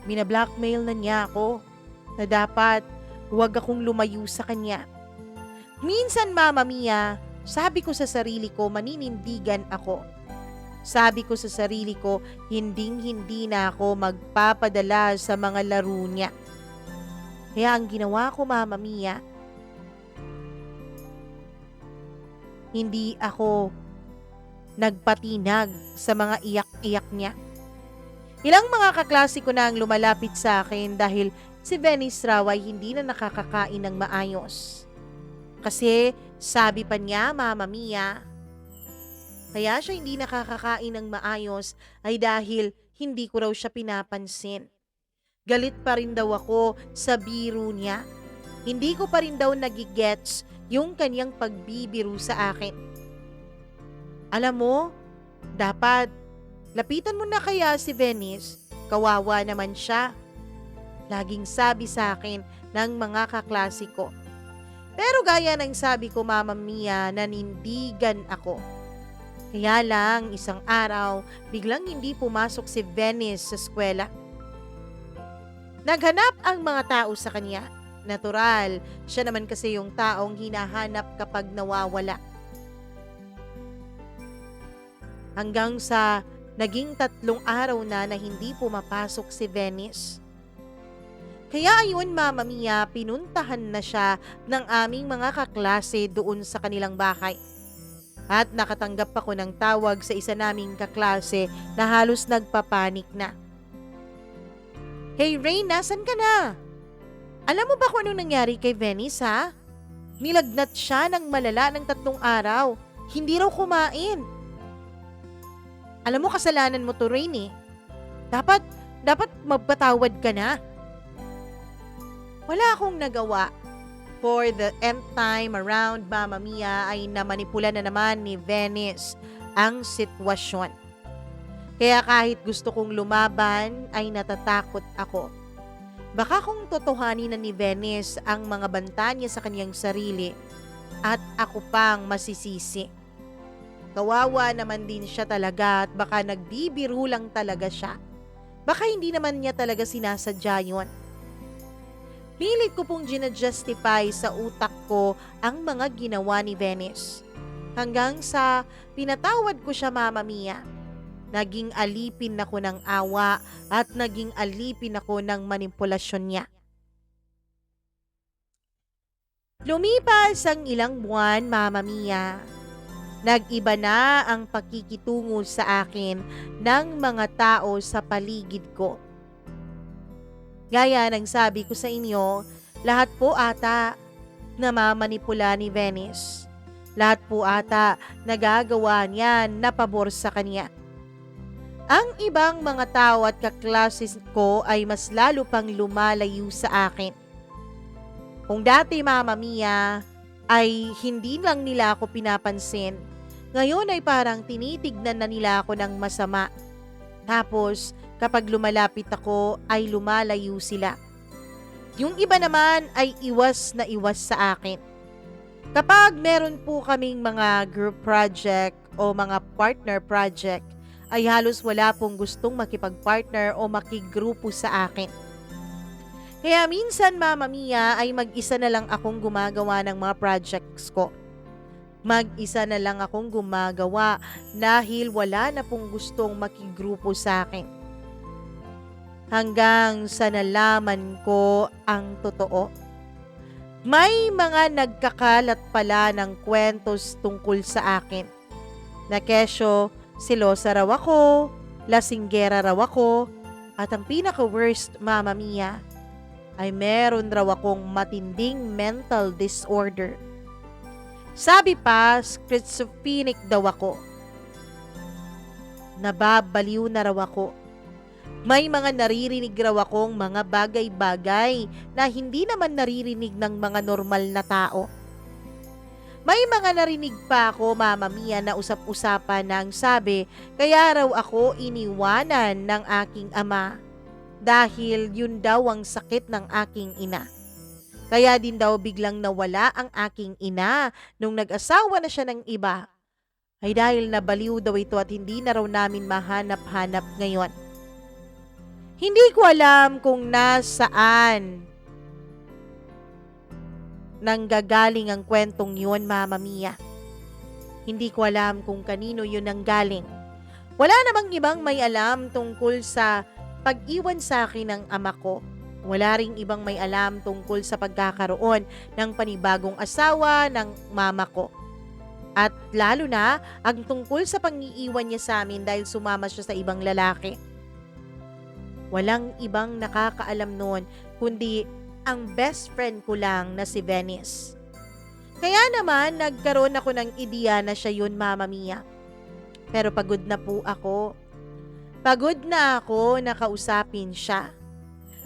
Binablackmail na niya ako na dapat huwag akong lumayo sa kanya. Minsan, Mama Mia, sabi ko sa sarili ko, maninindigan ako. Sabi ko sa sarili ko, hinding-hindi na ako magpapadala sa mga laro niya. Kaya ang ginawa ko, Mama Mia, hindi ako nagpatinag sa mga iyak-iyak niya. Ilang mga kaklase ko na ang lumalapit sa akin dahil si Venice raw ay hindi na nakakakain ng maayos. Kasi sabi pa niya, Mama Mia, kaya siya hindi nakakakain ng maayos ay dahil hindi ko raw siya pinapansin. Galit pa rin daw ako sa biro niya. Hindi ko pa rin daw nagigets yung kanyang pagbibiro sa akin. Alam mo, dapat lapitan mo na kaya si Venice, kawawa naman siya. Laging sabi sa akin ng mga kaklase ko. Pero gaya ng sabi ko, Mama Mia, nanindigan ako. Kaya lang, isang araw, biglang hindi pumasok si Venice sa eskwela. Naghanap ang mga tao sa kanya. Natural, siya naman kasi yung taong hinahanap kapag nawawala. Hanggang sa naging 3 araw na hindi pumapasok si Venice. Kaya ayun, Mama Mia, pinuntahan na siya ng aming mga kaklase doon sa kanilang bahay. At nakatanggap ako ng tawag sa isa naming kaklase na halos nagpapanik na. Hey Rain, nasan ka na? Alam mo ba kung anong nangyari kay Venice, ha? Nilagnat siya ng malala ng 3 araw. Hindi raw kumain. Alam mo, kasalanan mo to, Rain, eh. Dapat magpatawad ka na. Wala akong nagawa. For the nth time around, Mama Mia, ay namanipula na naman ni Venice ang sitwasyon. Kaya kahit gusto kong lumaban, ay natatakot ako. Baka kung totohanin na ni Venice ang mga banta niya sa kanyang sarili at ako pang masisisi. Kawawa naman din siya talaga at baka nagbibiro lang talaga siya. Baka hindi naman niya talaga sinasadya yun. Pilit ko pong ginajustify sa utak ko ang mga ginawa ni Venice. Hanggang sa pinatawad ko siya, Mama Mia. Naging alipin ako ng awa at naging alipin ako ng manipulasyon niya. Lumipas ang ilang buwan, Mama Mia. Nag-iba na ang pakikitungo sa akin ng mga tao sa paligid ko. Gaya ng sabi ko sa inyo, lahat po ata namamanipula ni Venice. Lahat po ata nagagawa niya na pabor sa kanya. Ang ibang mga tao at kaklases ko ay mas lalo pang lumalayo sa akin. Kung dati, Mama Mia, ay hindi lang nila ako pinapansin. Ngayon ay parang tinitignan na nila ako ng masama. Tapos kapag lumalapit ako ay lumalayo sila. Yung iba naman ay iwas na iwas sa akin. Kapag meron po kaming mga group project o mga partner project, ay halos wala pong gustong makipag-partner o makigrupo sa akin. Kaya minsan, Mama Mia, ay mag-isa na lang akong gumagawa ng mga projects ko. Mag-isa na lang akong gumagawa dahil wala na pong gustong makigrupo sa akin. Hanggang sa nalaman ko ang totoo. May mga nagkakalat pala ng kwentos tungkol sa akin. Na kesyo, silosa raw ako, lasinggera raw ako, at ang pinaka-worst, Mama Mia, ay meron raw akong matinding mental disorder. Sabi pa, schizophrenic daw ako. Nababaliw na raw ako. May mga naririnig raw akong mga bagay-bagay na hindi naman naririnig ng mga normal na tao. May mga narinig pa ako, Mama Mia, na usap-usapan na ang sabi, kaya raw ako iniwanan ng aking ama dahil yun daw ang sakit ng aking ina. Kaya din daw biglang nawala ang aking ina nung nag-asawa na siya ng iba. Ay dahil nabaliw daw ito at hindi na raw namin mahanap-hanap ngayon. Hindi ko alam kung nasaan nanggagaling ang kwentong yun, Mama Mia. Hindi ko alam kung kanino yun nanggaling. Wala namang ibang may alam tungkol sa pag-iwan sa akin ng ama ko. Wala ring ibang may alam tungkol sa pagkakaroon ng panibagong asawa ng mama ko. At lalo na ang tungkol sa pang-iiwan niya sa amin dahil sumama siya sa ibang lalaki. Walang ibang nakakaalam noon kundi ang best friend ko lang na si Venice. Kaya naman nagkaroon ako ng ideya na siya yun, Mama Mia. Pero pagod na po ako. Pagod na ako na kausapin siya.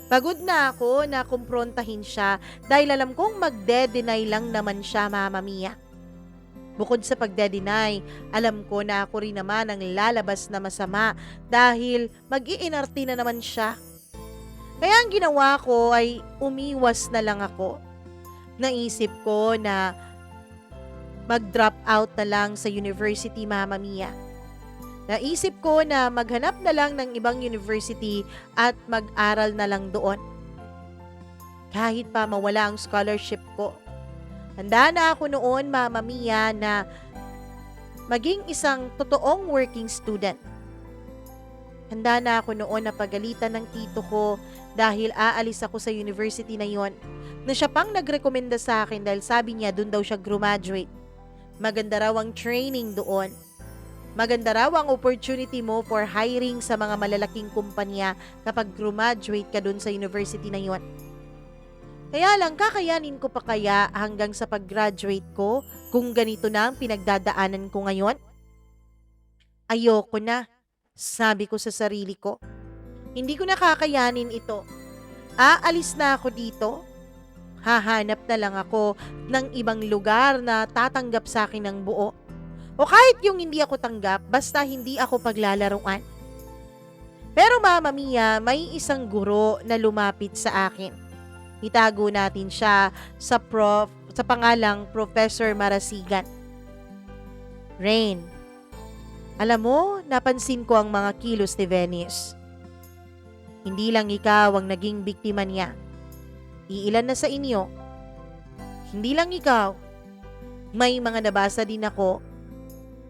Pagod na ako na kumprontahin siya dahil alam kong magde-deny lang naman siya, Mama Mia. Bukod sa pagde-deny, alam ko na ako rin naman ang lalabas na masama dahil mag-iinarte na naman siya. Kaya ang ginawa ko ay umiwas na lang ako. Naisip ko na mag-drop out na lang sa university, Mama Mia. Naisip ko na maghanap na lang ng ibang university at mag-aral na lang doon. Kahit pa mawala ang scholarship ko. Handa na ako noon, Mama Mia, na maging isang totoong working student. Handa na ako noon na pagalitan ng tito ko dahil aalis ako sa university na yon. Na siya pang nagrekomenda sa akin dahil sabi niya doon daw siya graduate. Maganda raw ang training doon. Maganda raw ang opportunity mo for hiring sa mga malalaking kumpanya kapag graduate ka doon sa university na yon. Kaya lang kakayanin ko pa kaya hanggang sa pag-graduate ko kung ganito na ang pinagdadaanan ko ngayon? Ayoko na, sabi ko sa sarili ko. Hindi ko na kakayanin ito. Aalis na ako dito. Hahanap na lang ako ng ibang lugar na tatanggap sa akin ng buo. O kahit yung hindi ako tanggap, basta hindi ako paglalaruan. Pero Mama Mia, may isang guro na lumapit sa akin. Itago natin siya sa pangalang Professor Marasigan. Rain, alam mo, napansin ko ang mga kilos ni Venice. Hindi lang ikaw ang naging biktima niya. Iilan na sa inyo. Hindi lang ikaw. May mga nabasa din ako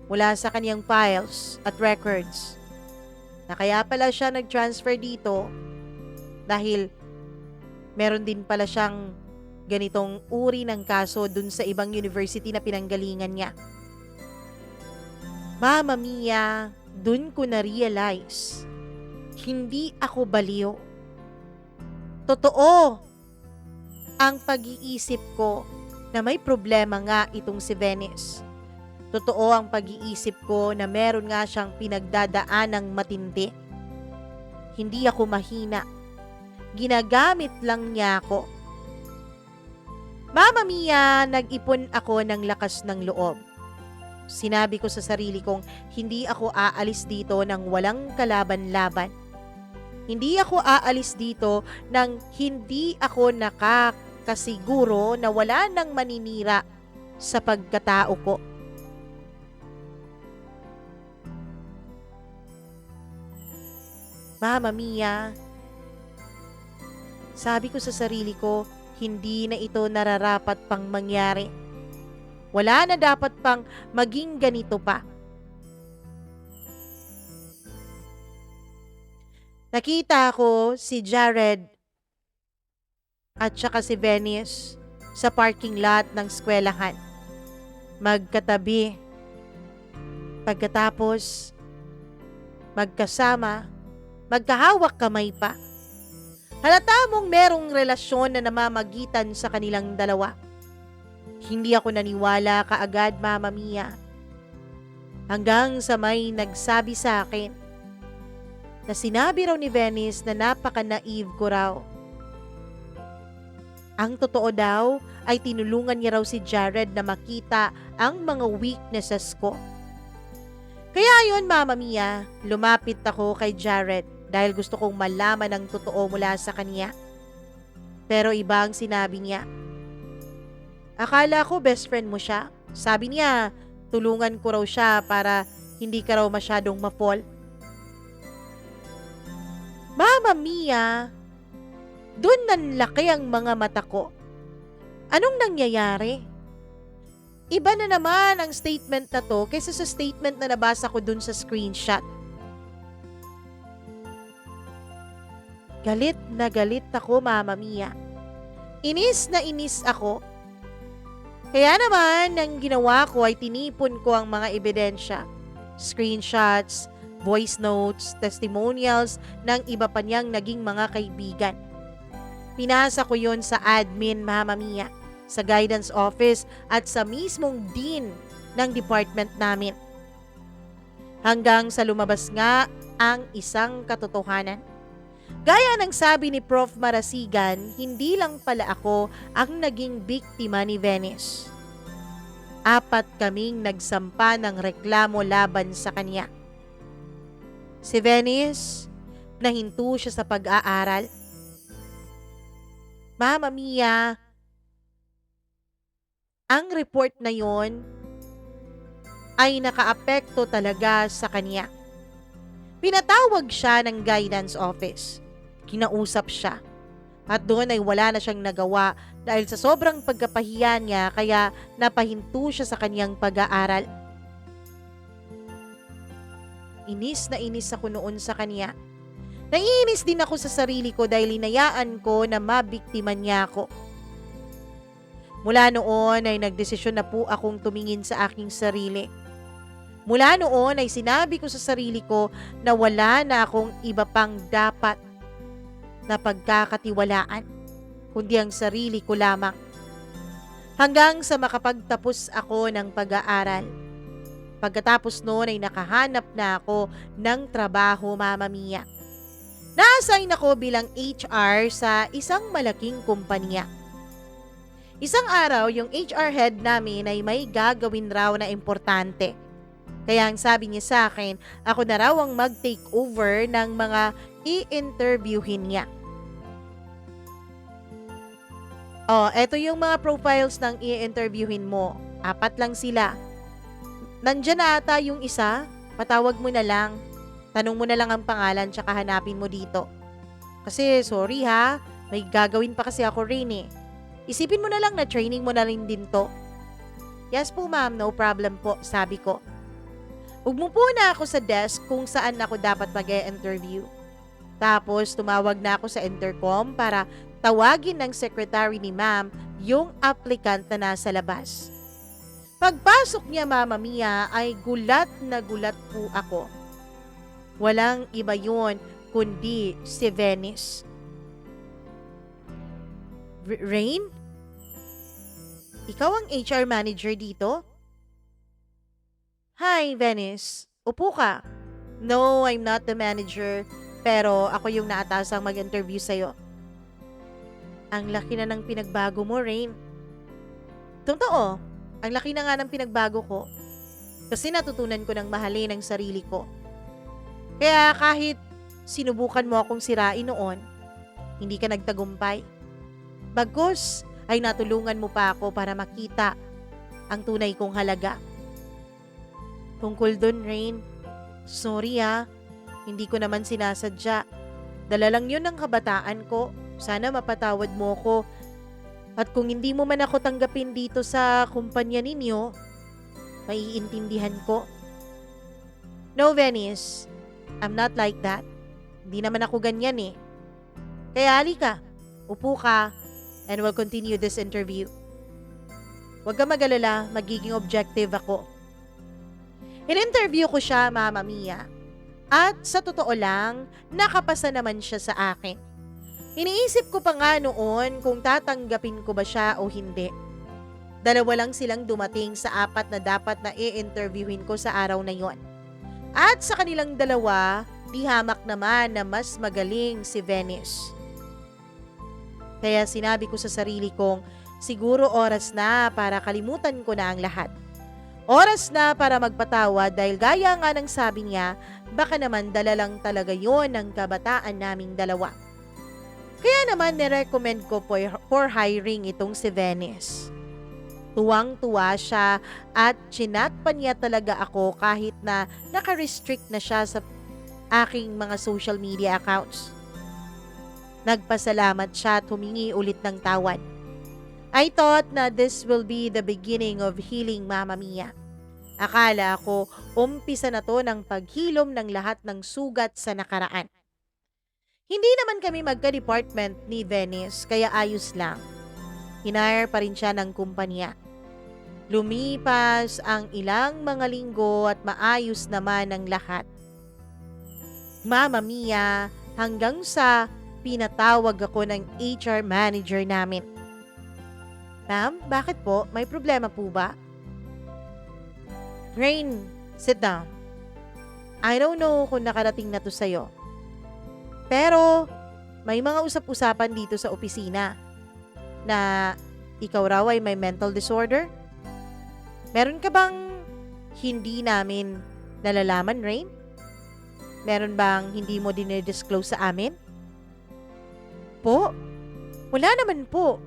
mula sa kaniyang files at records na kaya pala siya nag-transfer dito dahil meron din pala siyang ganitong uri ng kaso dun sa ibang university na pinanggalingan niya. Mama Mia, dun ko na-realize, hindi ako baliw. Totoo ang pag-iisip ko na may problema nga itong si Venice. Totoo ang pag-iisip ko na meron nga siyang pinagdadaanang matindi. Hindi ako mahina. Ginagamit lang niya ako. Mama Mia, nag-ipon ako ng lakas ng loob. Sinabi ko sa sarili kong hindi ako aalis dito ng walang kalaban-laban. Hindi ako aalis dito nang hindi ako nakakasiguro na wala nang maninira sa pagkatao ko. Mama Mia, sabi ko sa sarili ko, hindi na ito nararapat pang mangyari. Wala na dapat pang maging ganito pa. Nakita ko si Jared at saka si Venice sa parking lot ng eskwelahan. Magkatabi. Pagkatapos, magkasama, magkahawak kamay pa. Halata mong merong relasyon na namamagitan sa kanilang dalawa. Hindi ako naniwala kaagad, Mama Mia. Hanggang sa may nagsabi sa akin na sinabi raw ni Venice na napaka-naive ko raw. Ang totoo daw ay tinulungan niya raw si Jared na makita ang mga weaknesses ko. Kaya yun, Mama Mia, lumapit ako kay Jared dahil gusto kong malaman ang totoo mula sa kanya. Pero iba ang sinabi niya. Akala ko best friend mo siya. Sabi niya, tulungan ko raw siya para hindi ka raw masyadong ma-fall. Mama Mia, doon nanlaki ang mga mata ko. Anong nangyayari? Iba na naman ang statement na to kaysa sa statement na nabasa ko dun sa screenshot. Galit na galit ako, Mama Mia. Inis na inis ako. Kaya naman, ang ginawa ko ay tinipon ko ang mga ebidensya, screenshots, voice notes, testimonials ng iba pa niyang naging mga kaibigan. Pinasa ko yon sa admin, Mama Mia, sa guidance office at sa mismong dean ng department namin. Hanggang sa lumabas nga ang isang katotohanan. Gaya ng sabi ni Prof. Marasigan, hindi lang pala ako ang naging biktima ni Venice. 4 kaming nagsampa ng reklamo laban sa kanya. Si Venice, nahinto siya sa pag-aaral. Mama Mia, ang report na yon ay nakaapekto talaga sa kanya. Pinatawag siya ng guidance office. Kinausap siya. At doon ay wala na siyang nagawa dahil sa sobrang pagkapahiya niya kaya napahinto siya sa kanyang pag-aaral. Inis na inis ako noon sa kanya. Naiinis din ako sa sarili ko dahil inayaan ko na mabiktima niya ako. Mula noon ay nagdesisyon na po akong tumingin sa aking sarili. Mula noon ay sinabi ko sa sarili ko na wala na akong iba pang dapat na pagkakatiwalaan, kundi ang sarili ko lamang. Hanggang sa makapagtapos ako ng pag-aaral. Pagkatapos noon ay nakahanap na ako ng trabaho, Mama Mia. Na-assign ako bilang HR sa isang malaking kumpanya. Isang araw, yung HR head namin ay may gagawin raw na importante. Kaya ang sabi niya sa akin, ako na raw ang mag-take over ng mga i-interviewin niya. Eto yung mga profiles ng i-interviewin mo. 4 lang sila. Nandyan na ata yung isa, patawag mo na lang. Tanong mo na lang ang pangalan tsaka hanapin mo dito. Kasi sorry ha, may gagawin pa kasi ako rin eh. Isipin mo na lang na training mo na rin din to. Yes po ma'am, no problem po, sabi ko. Umupo na ako sa desk kung saan ako dapat mag-e-interview. Tapos tumawag na ako sa intercom para tawagin ng secretary ni ma'am yung applicant na nasa labas. Pagpasok niya, Mama Mia, ay gulat na gulat po ako. Walang iba yun kundi si Venice. Rain? Ikaw ang HR manager dito? Hi, Venice. Upo ka. No, I'm not the manager, pero ako yung naatasang mag-interview sa'yo. Ang laki na ng pinagbago mo, Rain. Totoo, ang laki na nga ng pinagbago ko kasi natutunan ko ng mahalin ang sarili ko. Kaya kahit sinubukan mo akong sirain noon, hindi ka nagtagumpay. Bagkus ay natulungan mo pa ako para makita ang tunay kong halaga. Tungkol dun, Rain, sorry hindi ko naman sinasadya. Dala lang yun ng kabataan ko. Sana mapatawad mo ko. At kung hindi mo man ako tanggapin dito sa kumpanya ninyo, maiintindihan ko. No, Venice, I'm not like that. Hindi naman ako ganyan eh. Kaya halika, upo ka, and we'll continue this interview. Huwag ka mag-alala, magiging objective ako. In-interview ko siya, Mama Mia. At sa totoo lang, nakapasa naman siya sa akin. Iniisip ko pa nga noon kung tatanggapin ko ba siya o hindi. Dalawa lang silang dumating sa 4 na dapat na i-interviewin ko sa araw na yon. At sa kanilang dalawa, di hamak naman na mas magaling si Venice. Kaya sinabi ko sa sarili kong siguro oras na para kalimutan ko na ang lahat. Oras na para magpatawad dahil gaya nga ng sabi niya, baka naman dala lang talaga yon ng kabataan naming dalawa. Kaya naman nirecommend ko for hiring itong si Venice. Tuwang-tuwa siya at chinat pa niya talaga ako kahit na naka-restrict na siya sa aking mga social media accounts. Nagpasalamat siya at humingi ulit ng tawad. I thought na this will be the beginning of healing, Mama Mia. Akala ko umpisa na to ng paghilom ng lahat ng sugat sa nakaraan. Hindi naman kami magka-department ni Venice kaya ayos lang. Hinire pa rin siya ng kumpanya. Lumipas ang ilang mga linggo at maayos naman ang lahat. Mama Mia, hanggang sa pinatawag ako ng HR manager namin. Ma'am, bakit po? May problema po ba? Rain, sit down. I don't know kung nakarating na to sa'yo. Pero, may mga usap-usapan dito sa opisina na ikaw raw ay may mental disorder. Meron ka bang hindi namin nalalaman, Rain? Meron bang hindi mo dinidisclose sa amin? Po? Wala naman po.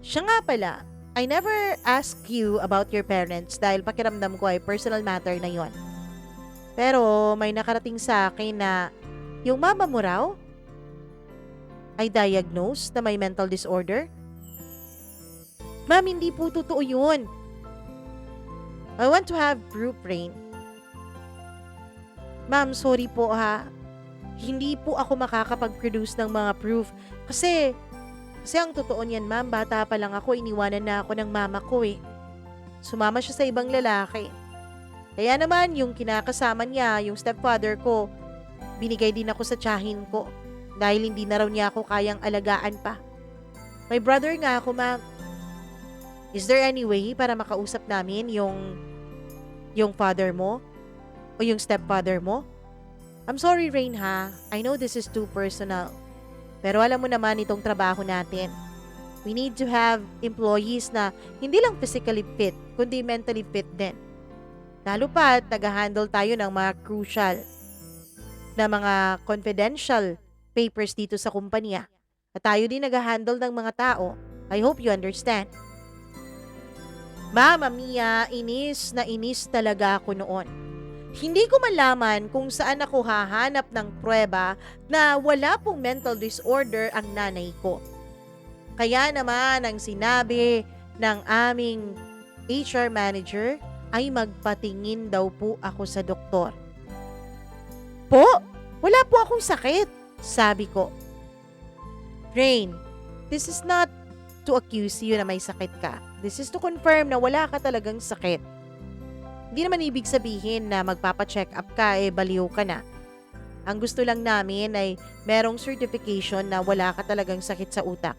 Siya nga pala, I never asked you about your parents dahil pakiramdam ko ay personal matter na yon. Pero may nakarating sa akin na yung mama mo raw ay diagnosed na may mental disorder. Ma'am, hindi po totoo yun. I want to have proof, Rain. Ma'am, sorry po Hindi po ako makakapag-produce ng mga proof kasi ang totoo niyan, ma'am, bata pa lang ako, iniwanan na ako ng mama ko eh. Sumama siya sa ibang lalaki. Kaya naman, yung kinakasama niya, yung stepfather ko, binigay din ako sa tiyahin ko dahil hindi na raw niya ako kayang alagaan pa. May brother nga ako, ma'am. Is there any way para makausap namin yung father mo o yung stepfather mo? I'm sorry, Rain I know this is too personal. Pero alam mo naman itong trabaho natin. We need to have employees na hindi lang physically fit, kundi mentally fit din. Lalo pa, taga-handle tayo ng mga crucial na mga confidential papers dito sa kumpanya. At tayo din nag-handle ng mga tao. I hope you understand. Mama Mia, inis na inis talaga ako noon. Hindi ko malaman kung saan ako hahanap ng pruweba na wala pong mental disorder ang nanay ko. Kaya naman ang sinabi ng aming HR manager ay magpatingin daw po ako sa doktor. Po, wala po akong sakit, sabi ko. Rain, this is not to accuse you na may sakit ka. This is to confirm na wala ka talagang sakit. Hindi naman ibig sabihin na magpapa-check up ka baliw ka na. Ang gusto lang namin ay merong certification na wala ka talagang sakit sa utak.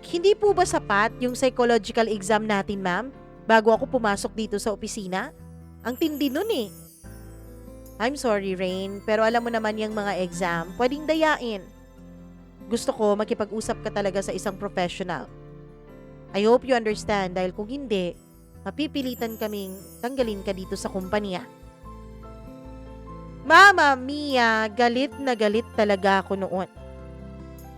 Hindi po ba sapat yung psychological exam natin, ma'am, bago ako pumasok dito sa opisina? Ang tindi nun eh. I'm sorry, Rain, pero alam mo naman yung mga exam, pwedeng dayain. Gusto ko makipag-usap ka talaga sa isang professional. I hope you understand dahil kung hindi, mapipilitan kaming tanggalin ka dito sa kumpanya. Mama Mia, galit na galit talaga ako noon.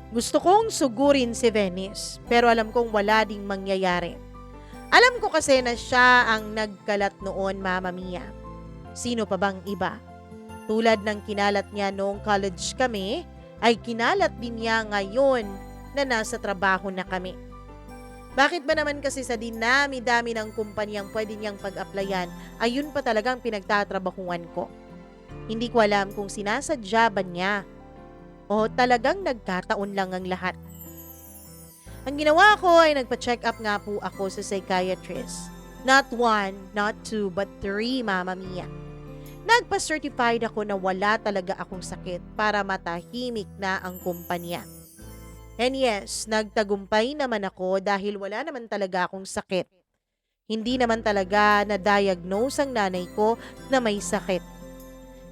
Gusto kong sugurin si Venice pero alam kong wala ding mangyayari. Alam ko kasi na siya ang nagkalat noon, Mama Mia. Sino pa bang iba? Tulad ng kinalat niya noong college kami, ay kinalat din niya ngayon na nasa trabaho na kami. Bakit ba naman kasi sa dinami-dami ng kumpanyang pwede niyang pag-applyan, ayun pa talagang pinagtatrabahuan ko? Hindi ko alam kung sinasadya ba niya o talagang nagkataon lang ang lahat. Ang ginawa ko ay nagpa-check up nga po ako sa psychiatrist. Not 1, not 2, but 3, Mama Mia. Nagpa-certified ako na wala talaga akong sakit para matahimik na ang kumpanya. And yes, nagtagumpay naman ako dahil wala naman talaga akong sakit. Hindi naman talaga na-diagnose ang nanay ko na may sakit.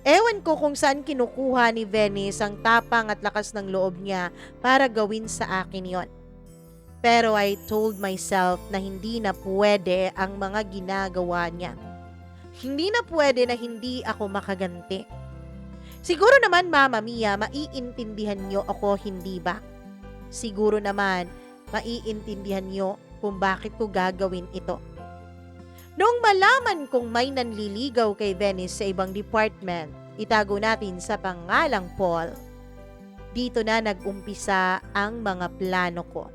Ewan ko kung saan kinukuha ni Venice ang tapang at lakas ng loob niya para gawin sa akin yon. Pero I told myself na hindi na pwede ang mga ginagawa niya. Hindi na pwede na hindi ako makaganti. Siguro naman, Mama Mia, maiintindihan niyo ako, hindi ba? Siguro naman, maiintindihan niyo kung bakit ko gagawin ito. Noong malaman kong may nanliligaw kay Venice sa ibang department, itago natin sa pangalang Paul, dito na nag-umpisa ang mga plano ko.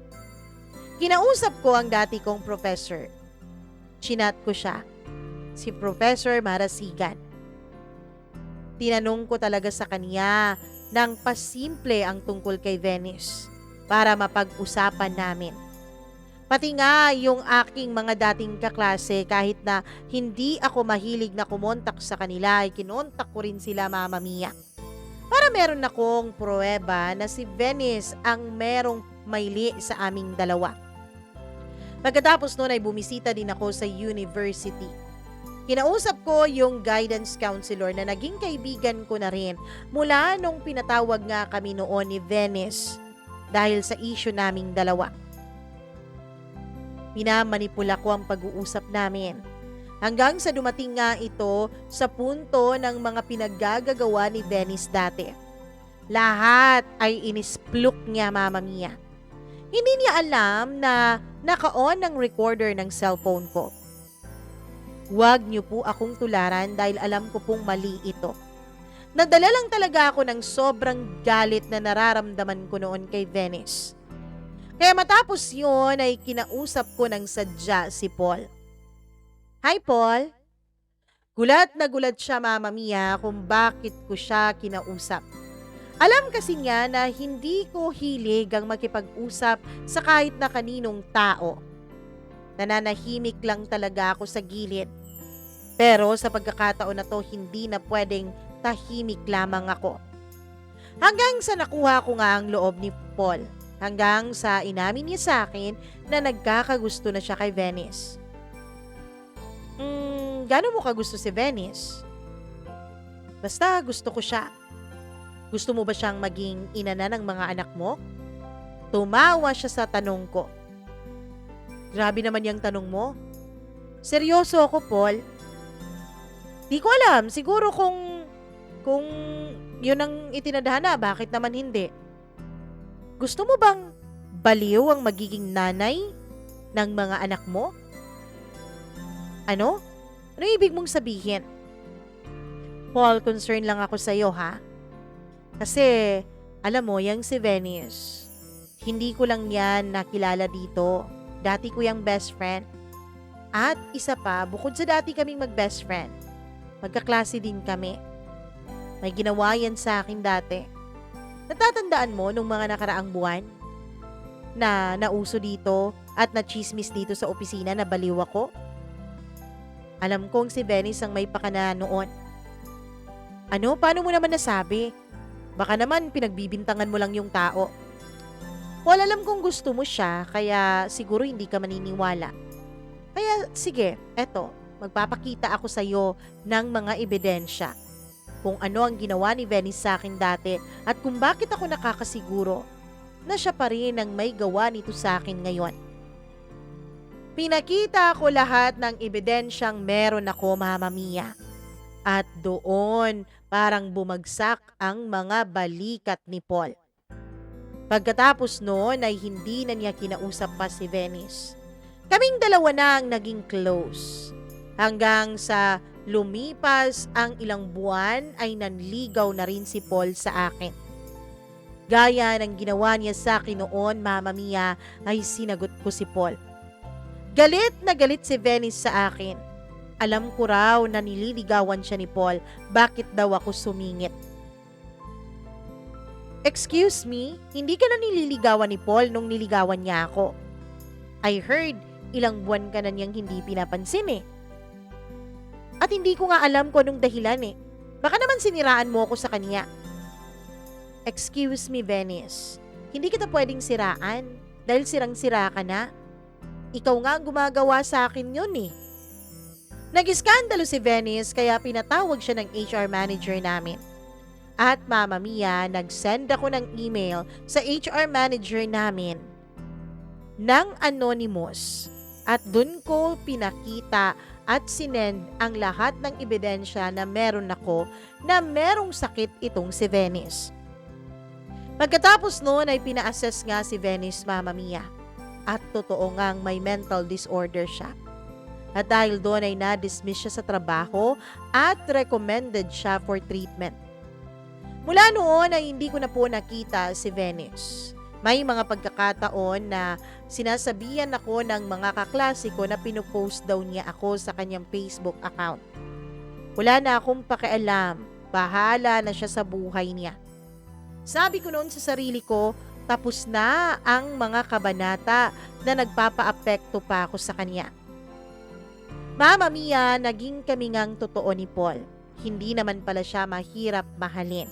Kinausap ko ang dati kong professor. Chinat ko siya, si Professor Marasigan. Tinanong ko talaga sa kanya ng pasimple ang tungkol kay Venice para mapag-usapan namin. Pati nga yung aking mga dating kaklase, kahit na hindi ako mahilig na kumontak sa kanila, ay kinontak ko rin sila, Mama Mia. Para meron akong pruweba na si Venice ang merong maili sa aming dalawa. Pagkatapos noon ay bumisita din ako sa university. Kinausap ko yung guidance counselor na naging kaibigan ko na rin mula nung pinatawag nga kami noon ni Venice dahil sa issue naming dalawa. Minamanipula ko ang pag-uusap namin hanggang sa dumating nga ito sa punto ng mga pinaggagawa ni Venice dati. Lahat ay inispluk niya, Mama Mia. Hindi niya alam na naka-on ang recorder ng cellphone ko. Huwag niyo po akong tularan dahil alam ko pong mali ito. Nadala lang talaga ako ng sobrang galit na nararamdaman ko noon kay Venice. Kaya matapos yun ay kinausap ko ng sadya si Paul. Hi, Paul. Gulat na gulat siya, Mama Mia, kung bakit ko siya kinausap. Alam kasi niya na hindi ko hilig ang makipag-usap sa kahit na kaninong tao. Nananahimik lang talaga ako sa gilid. Pero sa pagkakataon na to, hindi na pwedeng tahimik lamang ako. Hanggang sa nakuha ko nga ang loob ni Paul. Hanggang sa inamin niya sa akin na nagkakagusto na siya kay Venice. Gaano mo kagusto si Venice? Basta gusto ko siya. Gusto mo ba siyang maging ina na ng mga anak mo? Tumawa siya sa tanong ko. Grabe naman yung tanong mo. Seryoso ako, Paul. Di ko alam, siguro kung yun ang itinadhana, bakit naman hindi? Gusto mo bang baliw ang magiging nanay ng mga anak mo? Ano? Ano ibig mong sabihin? Paul, concern lang ako sa'yo, ha? Kasi, alam mo, yung si Venice, hindi ko lang yan nakilala dito. Dati ko yung best friend. At isa pa, bukod sa dati kaming mag-best friend, magkaklase din kami. May ginawa yan sa akin dati. Natatandaan mo nung mga nakaraang buwan na nauso dito at na-chismis dito sa opisina na baliw ako? Alam kong si Venice ang may pakana noon. Ano? Paano mo naman nasabi? Baka naman pinagbibintangan mo lang yung tao. Paul, alam kong gusto mo siya, kaya siguro hindi ka maniniwala. Kaya sige, eto, magpapakita ako sa'yo ng mga ebidensya kung ano ang ginawa ni Venice sa akin dati at kung bakit ako nakakasiguro na siya pa rin ang may gawa nito sa akin ngayon. Pinakita ko lahat ng ebidensyang meron ako, Mama Mia. At doon parang bumagsak ang mga balikat ni Paul. Pagkatapos noon ay hindi na niya kinausap pa si Venice. Kaming dalawa na ang naging close. Hanggang sa lumipas ang ilang buwan ay nanligaw na rin si Paul sa akin. Gaya ng ginawa niya sa akin noon, Mama Mia, ay sinagot ko si Paul. Galit na galit si Venice sa akin. Alam ko raw na nililigawan siya ni Paul, bakit daw ako sumingit? Excuse me, hindi ka na nililigawan ni Paul nung niligawan niya ako. I heard ilang buwan ka na niyang hindi pinapansin eh. At hindi ko nga alam kung anong dahilan eh. Baka naman siniraan mo ako sa kanya. Excuse me, Venice. Hindi kita pwedeng siraan dahil sirang-sira ka na. Ikaw nga ang gumagawa sa akin yun eh. Nag-iskandalo si Venice kaya pinatawag siya ng HR manager namin. At Mama Mia, nag-send ako ng email sa HR manager namin ng anonymous. At dun ko pinakita at sinend ang lahat ng ebidensya na meron ako na merong sakit itong si Venice. Pagkatapos noon ay pina-assess nga si Venice, Mama Mia. At totoo ngang may mental disorder siya. At dahil doon ay na-dismiss siya sa trabaho at recommended siya for treatment. Mula noon ay hindi ko na po nakita si Venice. May mga pagkakataon na sinasabihan ako ng mga kaklase ko na pinopost daw niya ako sa kanyang Facebook account. Wala na akong pakialam, bahala na siya sa buhay niya. Sabi ko noon sa sarili ko, tapos na ang mga kabanata na nagpapa-apekto pa ako sa kanya. Mama Mia, naging kami ngang totoo ni Paul. Hindi naman pala siya mahirap mahalin.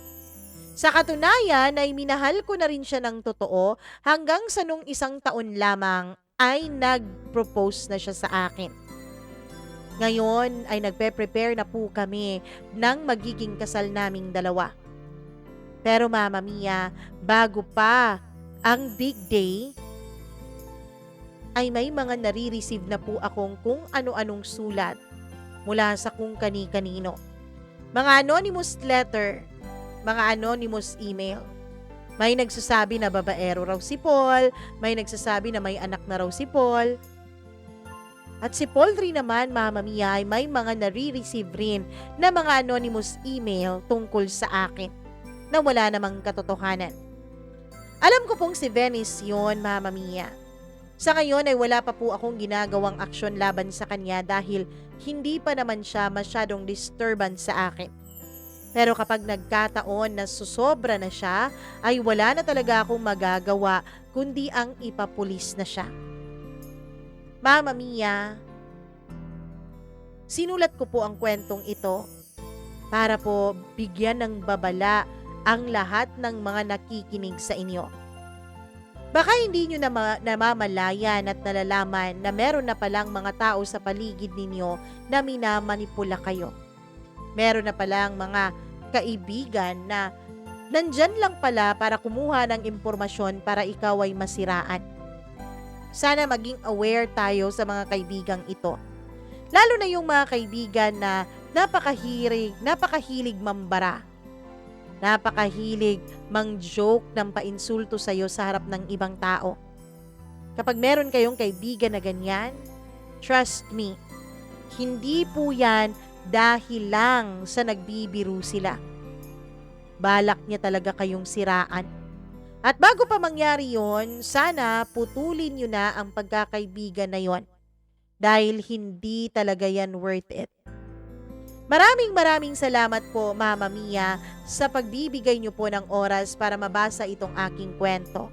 Sa katunayan ay minahal ko na rin siya ng totoo hanggang sa nung 1 taon lamang ay nag-propose na siya sa akin. Ngayon ay nagpe-prepare na po kami ng magiging kasal naming dalawa. Pero Mama Mia, bago pa ang big day, ay may mga nare-receive na po akong kung ano-anong sulat mula sa kung kani-kanino. Mga anonymous letter, mga anonymous email. May nagsasabi na babaero raw si Paul, may nagsasabi na may anak na raw si Paul. At si Paul rin naman, Mama Mia, ay may mga nare-receive rin na mga anonymous email tungkol sa akin na wala namang katotohanan. Alam ko pong si Venice yun, Mama Mia. Sa ngayon ay wala pa po akong ginagawang aksyon laban sa kanya dahil hindi pa naman siya masyadong disturbance sa akin. Pero kapag nagkataon na susobra na siya, ay wala na talaga akong magagawa kundi ang ipapulis na siya. Mama Mia, sinulat ko po ang kwentong ito para po bigyan ng babala ang lahat ng mga nakikinig sa inyo. Baka hindi nyo namamalayan at nalalaman na meron na palang mga tao sa paligid ninyo na minamanipula kayo. Meron na palang mga kaibigan na nandyan lang pala para kumuha ng impormasyon para ikaw ay masiraan. Sana maging aware tayo sa mga kaibigang ito. Lalo na yung mga kaibigan na napakahilig mambara. Napakahilig mang-joke ng painsulto sa'yo sa harap ng ibang tao. Kapag meron kayong kaibigan na ganyan, trust me, hindi po yan dahil lang sa nagbibiro sila. Balak niya talaga kayong siraan. At bago pa mangyari yon, sana putulin nyo na ang pagkakaibigan na yon. Dahil hindi talaga yan worth it. Maraming salamat po, Mama Mia, sa pagbibigay niyo po ng oras para mabasa itong aking kwento.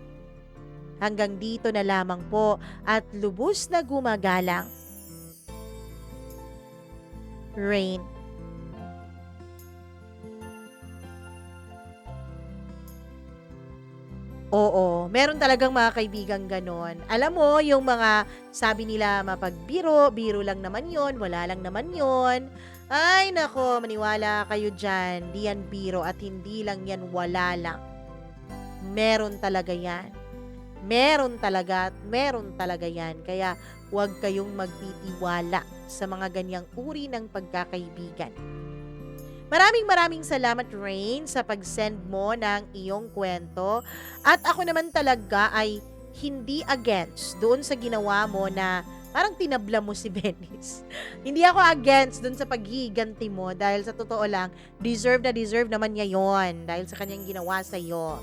Hanggang dito na lamang po at lubos na gumagalang. Rain. Oo, meron talagang mga kaibigang ganon. Alam mo, yung mga sabi nila mapagbiro, biro lang naman yon, wala lang naman yon. Ay nako, maniwala kayo dyan. Di yan biro at hindi lang yan wala lang. Meron talaga yan. Meron talaga at meron talaga yan. Kaya huwag kayong magtitiwala sa mga ganyang uri ng pagkakaibigan. Maraming salamat, Rain, sa pag-send mo ng iyong kwento. At ako naman talaga ay hindi against doon sa ginawa mo na parang tinabla mo si Venice. Hindi ako against doon sa paghiganti mo dahil sa totoo lang, deserve na deserve naman niya yon dahil sa kanyang ginawa sa iyo.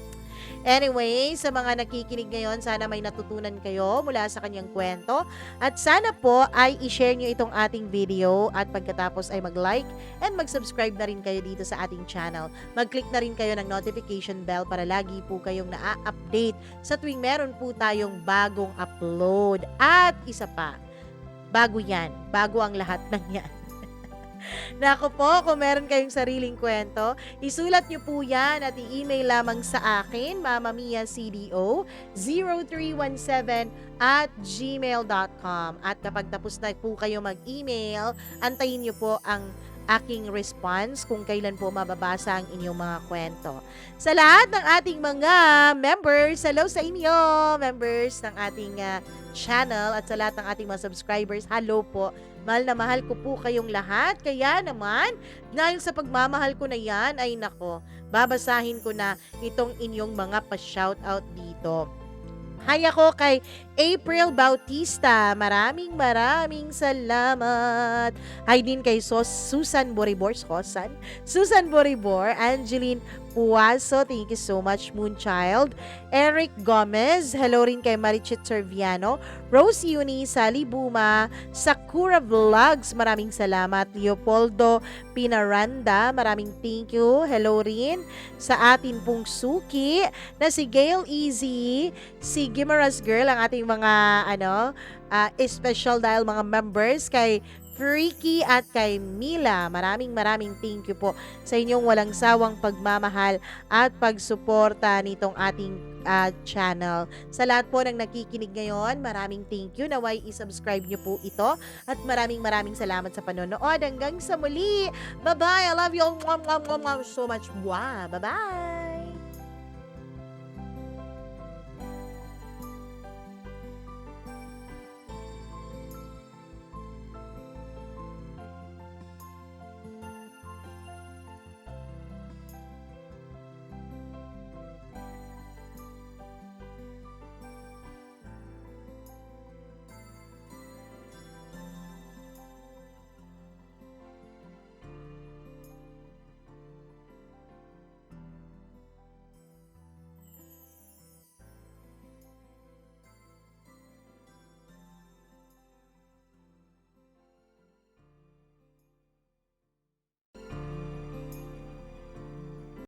Anyway, sa mga nakikinig ngayon, sana may natutunan kayo mula sa kanyang kwento. At sana po ay i-share nyo itong ating video at pagkatapos ay mag-like and mag-subscribe na rin kayo dito sa ating channel. Mag-click na rin kayo ng notification bell para lagi po kayong na-update sa tuwing meron po tayong bagong upload. At isa pa, bago yan, bago ang lahat ng yan. Naku po, kung meron kayong sariling kwento, isulat nyo po yan at i-email lamang sa akin, mamamiya0317@gmail.com. At kapag tapos na po kayo mag-email, antayin nyo po ang aking response kung kailan po mababasa ang inyong mga kwento. Sa lahat ng ating mga members, hello sa inyo, members ng ating channel at sa lahat ng ating mga subscribers, hello po. Mahal na mahal ko po kayong lahat. Kaya naman, dahil sa pagmamahal ko na yan, ay nako, babasahin ko na itong inyong mga pa-shoutout dito. Hi ako kay April Bautista. Maraming salamat. Hi din kay Susan Boribor. Susan Boribor. Angeline Puaso. Thank you so much, Moonchild. Eric Gomez. Hello rin kay Marichit Serviano. Rose Eunice Salibuma. Sakura Vlogs. Maraming salamat. Leopoldo Pinaranda. Maraming thank you. Hello rin sa atin pong suki na si Gail Easy, si Gimaras Girl, ang ating mga special dahil mga members kay Freaky at kay Mila. Maraming thank you po sa inyong walang sawang pagmamahal at pagsuporta nitong ating channel. Sa lahat po ng nakikinig ngayon, maraming thank you. Naway i-subscribe nyo po ito at maraming salamat sa panonood. Hanggang sa muli. Bye-bye. I love you all so much. Bye-bye.